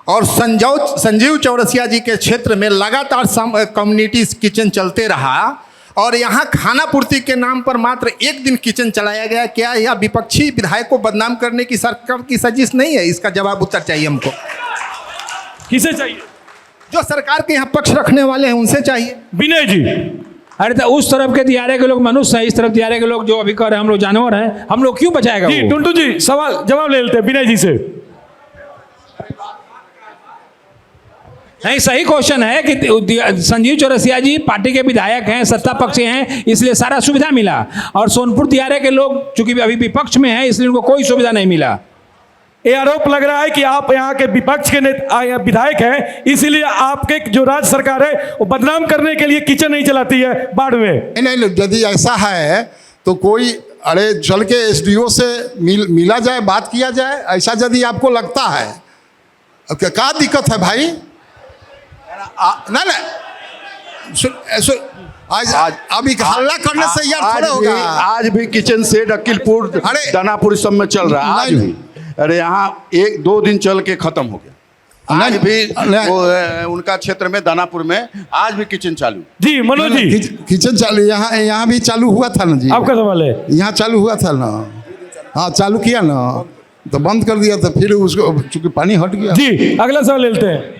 और संजीव चौरसिया जी के क्षेत्र में लगातार कम्युनिटी किचन चलते रहा, और यहाँ खाना पूर्ति के नाम पर मात्र एक दिन किचन चलाया गया। क्या यह विपक्षी विधायक को बदनाम करने की सरकार की साजिश नहीं है? इसका जवाब उत्तर चाहिए हमको। किसे चाहिए? जो सरकार के यहाँ पक्ष रखने वाले हैं उनसे चाहिए। विनय जी, अरे तो उस तरफ के दियारे के लोग मनुष्य हैं, इस तरफ दियारे के लोग जो अभी कह रहे हैं हम लोग जानवर हैं, हम लोग क्यों बचाएगा? जी टुनटुन जी सवाल जवाब ले लेते हैं विनय जी से। नहीं, सही क्वेश्चन है कि संजीव चौरसिया जी पार्टी के विधायक हैं, सत्ता पक्ष हैं, इसलिए सारा सुविधा मिला, और सोनपुर दियारे के लोग चूंकि अभी विपक्ष में हैं, इसलिए उनको कोई सुविधा नहीं मिला। ये आरोप लग रहा है कि आप यहाँ के विपक्ष के विधायक हैं, इसीलिए आपके जो राज्य सरकार है वो बदनाम करने के लिए किचन नहीं चलाती है बाढ़ में। नहीं, यदि ऐसा है तो कोई, अरे चल के एसडीओ से मिला जाए, बात किया जाए। ऐसा यदि आपको लगता है, क्या दिक्कत है भाई? ना आज अभी हल्ला करने से यार थोड़ा होगा। आज भी किचन सेट अकिलपुर, दानापुर सब में चल रहा है आज भी। अरे यहाँ 1-2 दिन चल के खत्म हो गया। आज भी उनका क्षेत्र में दानापुर में आज भी किचन चालू। जी मनोज जी, किचन चालू यहाँ भी चालू हुआ था ना जी। आपका सवाल है। यहाँ चालू हुआ था ना, हाँ चालू किया ना तो बंद कर दिया था, फिर उसको चूंकि पानी हट गया। जी अगला सवाल लेते हैं।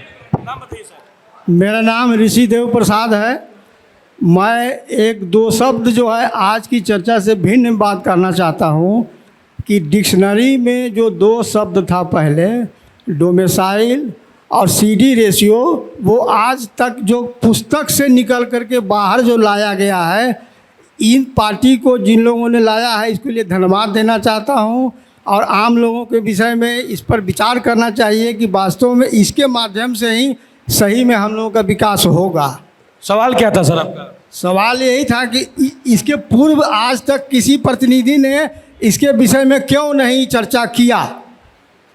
मेरा नाम ऋषि देव प्रसाद है। मैं एक दो शब्द जो है आज की चर्चा से भिन्न बात करना चाहता हूँ कि डिक्शनरी में जो दो शब्द था पहले, डोमिसाइल और सीडी रेशियो, वो आज तक जो पुस्तक से निकल करके बाहर जो लाया गया है, इन पार्टी को जिन लोगों ने लाया है इसके लिए धन्यवाद देना चाहता हूँ। और आम लोगों के विषय में इस पर विचार करना चाहिए कि वास्तव में इसके माध्यम से ही सही में हम लोगों का विकास होगा। सवाल क्या था सर आपका? सवाल यही था कि इसके पूर्व आज तक किसी प्रतिनिधि ने इसके विषय में क्यों नहीं चर्चा किया?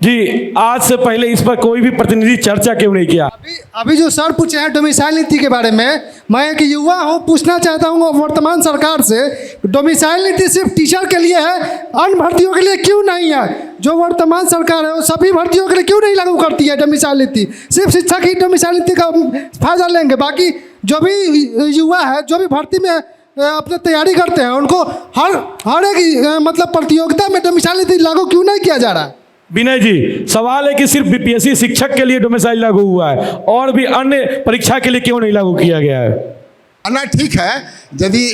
जी आज से पहले इस पर कोई भी प्रतिनिधि चर्चा क्यों नहीं किया? अभी जो सर पूछे हैं डोमिसाइल नीति के बारे में, मैं एक युवा हूँ, पूछना चाहता हूँ वर्तमान सरकार से, डोमिसाइल नीति सिर्फ टीचर के लिए है, अन्य भर्तियों के लिए क्यों नहीं है? जो वर्तमान सरकार है वो सभी भर्तियों के लिए क्यों नहीं लागू करती है डोमिसाइल नीति? सिर्फ शिक्षक ही डोमिसाइल नीति का फायदा लेंगे, बाकी जो भी युवा है, जो भी भर्ती में अपने तैयारी करते हैं, उनको हर एक मतलब प्रतियोगिता में डोमिसाइल नीति लागू क्यों नहीं किया जा रहा है? विनय जी, सवाल है कि सिर्फ बीपीएससी शिक्षक के लिए डोमिसाइल लागू हुआ है और भी अन्य परीक्षा के लिए क्यों नहीं लागू किया गया है? ना ठीक है, यदि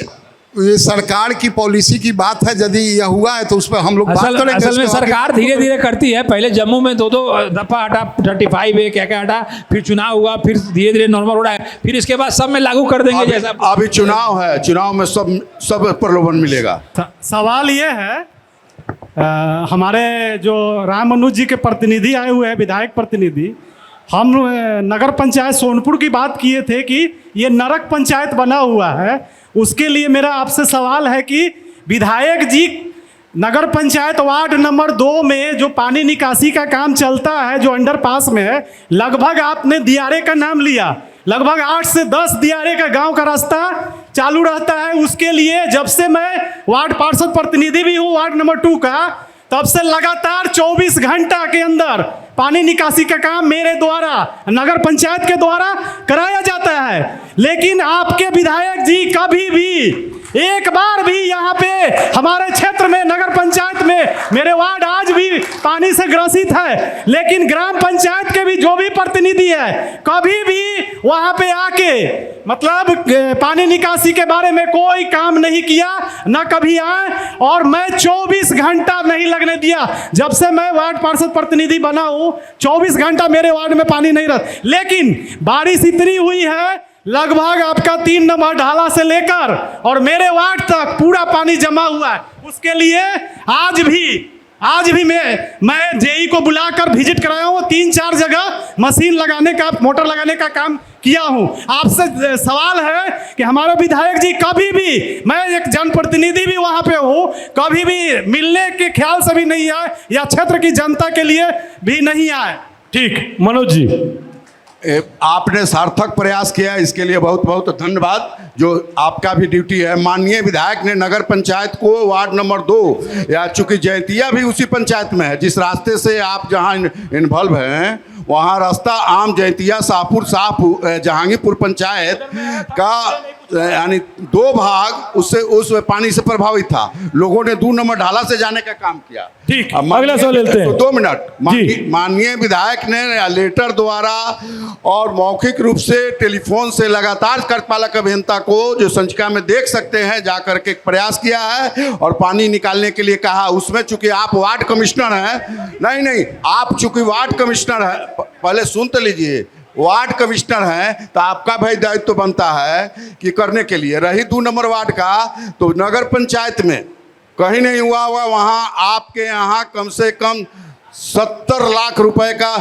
ये सरकार की पॉलिसी की बात है, यदि यह हुआ है तो उस पर हम लोग बात करेंगे। असल में सरकार धीरे धीरे करती है। पहले जम्मू में दो दफा हटा, 35 है क्या क्या हटा, फिर चुनाव हुआ, फिर धीरे धीरे नॉर्मल हो रहा है, फिर इसके बाद सब में लागू कर देंगे। जैसा अभी चुनाव है, चुनाव में सब प्रलोभन मिलेगा। सवाल ये है, हमारे जो राम मनोज जी के प्रतिनिधि आए हुए हैं, विधायक प्रतिनिधि, हम नगर पंचायत सोनपुर की बात किए थे कि ये नरक पंचायत बना हुआ है। उसके लिए मेरा आपसे सवाल है कि विधायक जी, नगर पंचायत वार्ड नंबर 2 में जो पानी निकासी का काम चलता है, जो अंडरपास में है, लगभग आपने दियारे का नाम लिया, लगभग 8 से 10 दियारे का गांव का रास्ता चालू रहता है। उसके लिए जब से मैं वार्ड पार्षद प्रतिनिधि भी हूँ वार्ड नंबर 2 का, तब से लगातार 24 घंटा के अंदर पानी निकासी का काम मेरे द्वारा, नगर पंचायत के द्वारा कराया जाता है। लेकिन आपके विधायक जी कभी भी एक बार भी यहाँ पे हमारे क्षेत्र में, नगर पंचायत में, मेरे वार्ड आज भी पानी से ग्रसित है, लेकिन ग्राम पंचायत के भी जो भी प्रतिनिधि है, कभी भी वहाँ पे आके मतलब पानी निकासी के बारे में कोई काम नहीं किया, न कभी आए। और मैं 24 घंटा नहीं लगने दिया, जब से मैं वार्ड पार्षद प्रतिनिधि बना हूँ 24 घंटा मेरे वार्ड में पानी नहीं रहा। लेकिन बारिश इतनी हुई है, लगभग आपका 3 नंबर ढाला से लेकर और मेरे वार्ड तक पूरा पानी जमा हुआ है। उसके लिए आज भी मैं जेई को बुलाकर विजिट कराया हूँ, 3-4 जगह मशीन लगाने का, मोटर लगाने का काम किया हूँ। आपसे सवाल है कि हमारे विधायक जी कभी भी, मैं एक जनप्रतिनिधि भी वहाँ पे हूँ, कभी भी मिलने के ख्याल से भी नहीं आए या क्षेत्र की जनता के लिए भी नहीं आए। ठीक, मनोज जी, आपने सार्थक प्रयास किया, इसके लिए बहुत बहुत धन्यवाद, जो आपका भी ड्यूटी है। माननीय विधायक ने नगर पंचायत को वार्ड नंबर 2, या चूंकि जैतिया भी उसी पंचायत में है, जिस रास्ते से आप जहां इन्वॉल्व हैं, वहां रास्ता आम जैतिया शाहपुर जहांगीरपुर पंचायत का यानी 2 भाग उससे उस पानी से प्रभावित था। लोगों ने 2 नंबर ढाला से जाने का काम किया। ठीक, अगला सवाल लेते हैं। 2 मिनट। माननीय विधायक ने लेटर द्वारा और मौखिक रूप से टेलीफोन से लगातार कार्यपालक अभियंता को, जो संचिका में देख सकते हैं, जाकर के प्रयास किया है और पानी निकालने के लिए कहा। उसमें चूंकि आप वार्ड कमिश्नर हैं, नहीं, आप चूंकि वार्ड कमिश्नर हैं, पहले सुन तो लीजिए, वार्ड कमिश्नर हैं तो आपका भाई दायित्व तो बनता है कि करने के लिए। रही 2 नंबर वार्ड का, तो नगर पंचायत में कहीं नहीं हुआ वहाँ आपके यहाँ कम से कम 70 लाख रुपए का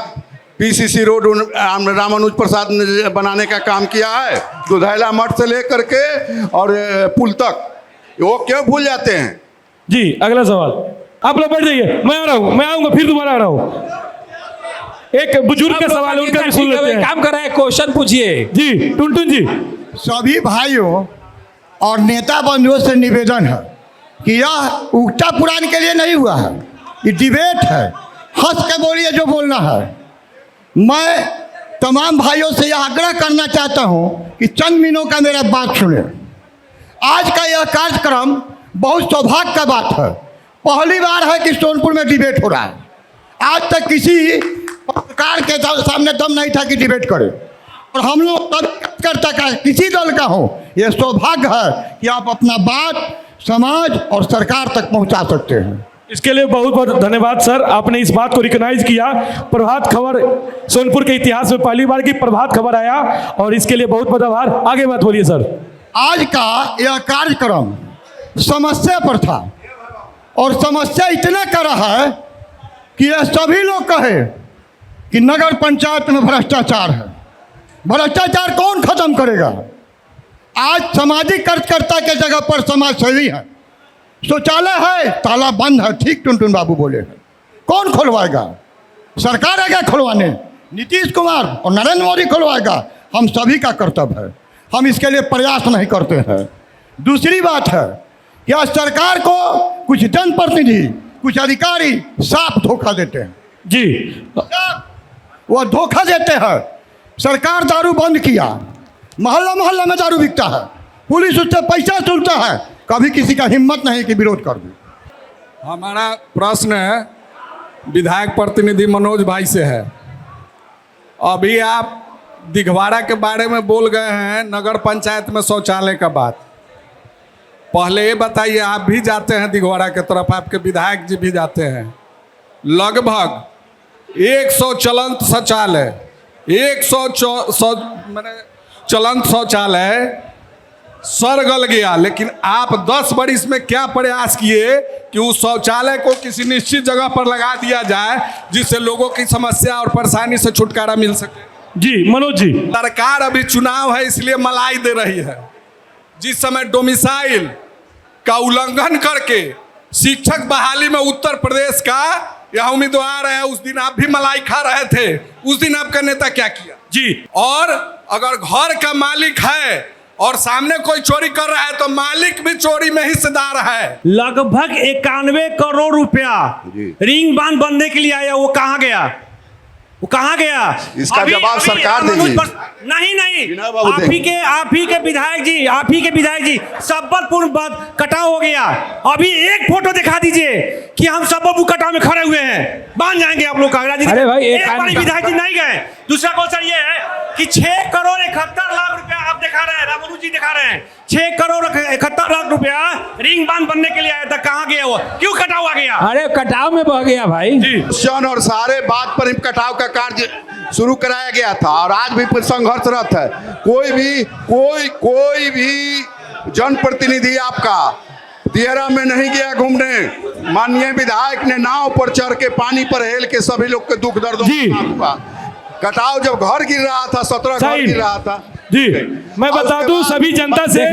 पीसीसी रोड रामानुज प्रसाद ने बनाने का काम किया है, दुधैला मठ से लेकर के और पुल तक। वो क्यों भूल जाते हैं? जी अगला सवाल। आप लोग बैठ जाइए, मैं आ रहा हूँ, मैं आऊँगा, फिर दोबारा आ रहा हूँ। एक बुजुर्ग का सवाल है, उनका भी सुन लेते हैं। काम कर रहे हैं, क्वेश्चन पूछिए। जी टुनटुन जी। सभी भाइयों और नेता बंधुओं से निवेदन है कि यह उगता पुराण के लिए नहीं हुआ है, ये डिबेट है। हंस के बोलिए जो बोलना है। मैं तमाम भाइयों से यह आग्रह करना चाहता हूं कि चंद मिनटों का मेरा बात सुने। आज का यह कार्यक्रम बहुत सौभाग्य का बात है। पहली बार है कि सोनपुर में डिबेट हो रहा है। आज तक किसी पत्रकार के सामने दम नहीं था कि डिबेट करे, और हम लोग कार्यकर्ता का किसी दल का हो, यह सौभाग्य है कि आप अपना बात समाज और सरकार तक पहुंचा सकते हैं। इसके लिए बहुत बहुत धन्यवाद सर, आपने इस बात को रिकॉग्नाइज किया। प्रभात खबर सोनपुर के इतिहास में पहली बार की प्रभात खबर आया, और इसके लिए बहुत बहुत आभार। आगे बात बोलिए सर। आज का यह कार्यक्रम समस्या पर था, और समस्या इतना कर रहा है कि यह सभी लोग कहे कि नगर पंचायत में भ्रष्टाचार है। भ्रष्टाचार कौन खत्म करेगा? आज सामाजिक कार्यकर्ता के जगह पर समाजसेवी है। शौचालय है, ताला बंद है, ठीक टुनटुन बाबू बोले हैं। कौन खुलवाएगा? सरकार आएगा खुलवाने, नीतीश कुमार और नरेंद्र मोदी खुलवाएगा। हम सभी का कर्तव्य है, हम इसके लिए प्रयास नहीं करते हैं। दूसरी बात है कि आज सरकार को कुछ जनप्रतिनिधि, कुछ अधिकारी साफ धोखा देते हैं जी। वह धोखा देते हैं। सरकार दारू बंद किया, मोहल्ला मोहल्ला में दारू बिकता है, पुलिस उससे पैसा सुनता है, कभी किसी का हिम्मत नहीं कि विरोध कर दे। हमारा प्रश्न है विधायक प्रतिनिधि मनोज भाई से है। अभी आप दिघवाड़ा के बारे में बोल गए हैं, नगर पंचायत में शौचालय का बात। पहले ये बताइए, आप भी जाते हैं दिघवाड़ा के तरफ, आपके विधायक जी भी जाते हैं। लगभग 100 चलंत शौचालय, 100 चलंत शौचालय सर गल गया, लेकिन आप 10 बरिस में क्या प्रयास किए कि उस शौचालय को किसी निश्चित जगह पर लगा दिया जाए, जिससे लोगों की समस्या और परेशानी से छुटकारा मिल सके? जी मनोज जी। सरकार अभी चुनाव है इसलिए मलाई दे रही है। जिस समय डोमिसाइल का उल्लंघन करके शिक्षक बहाली में उत्तर प्रदेश का यह उम्मीदवार है, उस दिन आप भी मलाई खा रहे थे। उस दिन आपका नेता क्या किया जी? और अगर घर का मालिक है और सामने कोई चोरी कर रहा है तो मालिक भी चोरी में हिस्सेदार है। लगभग 91 करोड़ रुपया रिंग बांध बनने के लिए आया, वो कहाँ गया? वो कहाँ गया? इसका जवाब सरकार देगी। नहीं, आप ही के विधायक जी सबलपुर कटाव हो गया। अभी एक फोटो दिखा दीजिए कि हम सबलपुर कटाव में खड़े हुए हैं, मान जाएंगे आप लोग का। अरे भाई, एक विधायक जी नहीं गए। दूसरा क्वेश्चन ये है कि 6 करोड़ 71 लाख रुपया आप दिखा रहे हैं, रामोनू जी दिखा रहे हैं, 6 करोड़ 71 लाख रुपया रिंग बांध बनने के लिए आया था, कहाँ गया वो? क्यों कटाव आ गया? अरे कटाव में बह गया भाई जी। और सारे बात पर कटाव का कार्य शुरू कराया गया था, और आज भी संघर्षरत है। कोई भी जनप्रतिनिधि आपका दियरा में नहीं गया घूमने। माननीय विधायक ने नाव पर चढ़ के पानी पर हेल के सभी लोग के दुख दर्दों हुआ। कटाव जब घर गिर रहा था, 17 घर गिर रहा था जी। मैं बता दूं सभी जनता से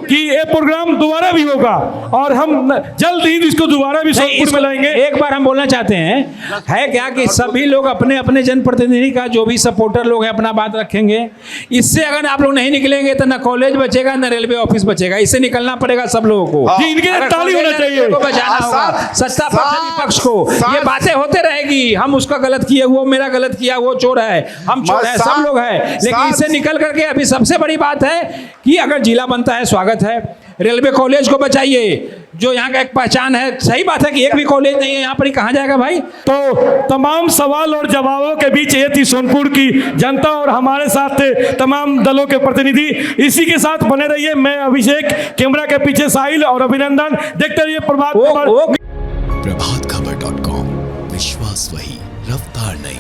कि ये प्रोग्राम दोबारा भी होगा, और हम जल्द ही इसको दोबारा भी सोनपुर में लाएंगे। एक बार हम बोलना चाहते हैं, है क्या कि सभी लोग अपने अपने जनप्रतिनिधि का, जो भी सपोर्टर लोग हैं, अपना बात रखेंगे। इससे अगर आप लोग नहीं निकलेंगे तो ना कॉलेज बचेगा, ना रेलवे ऑफिस बचेगा। इससे निकलना पड़ेगा सब लोगों को। जी, इनके लिए ताली होना चाहिए। बचाना होगा सत्ता पक्ष विपक्ष को। ये बातें होते रहेगी, हम उसका गलत किए, वो मेरा गलत किया, वो चोर है, हम चोर है, सब लोग हैं। लेकिन इससे निकल करके अभी सबसे बड़ी बात है कि अगर जिला बनता है, स्वागत है। रेलवे कॉलेज को बचाइए, जो यहाँ का एक पहचान है। सही बात है कि एक भी कॉलेज नहीं है यहाँ पर, ही कहाँ जाएगा भाई? तो तमाम सवाल और जवाबों के बीच ये थी सोनपुर की जनता, और हमारे साथ थे तमाम दलों के प्रतिनिधि। इसी के साथ बने रहिए। मैं अभिषेक, कैमरा के पीछे साहिल और अभिनंदन। देखते रहिए प्रभात खबर। प्रभातखबर.com, विश्वास वही, रफ्तार नहीं।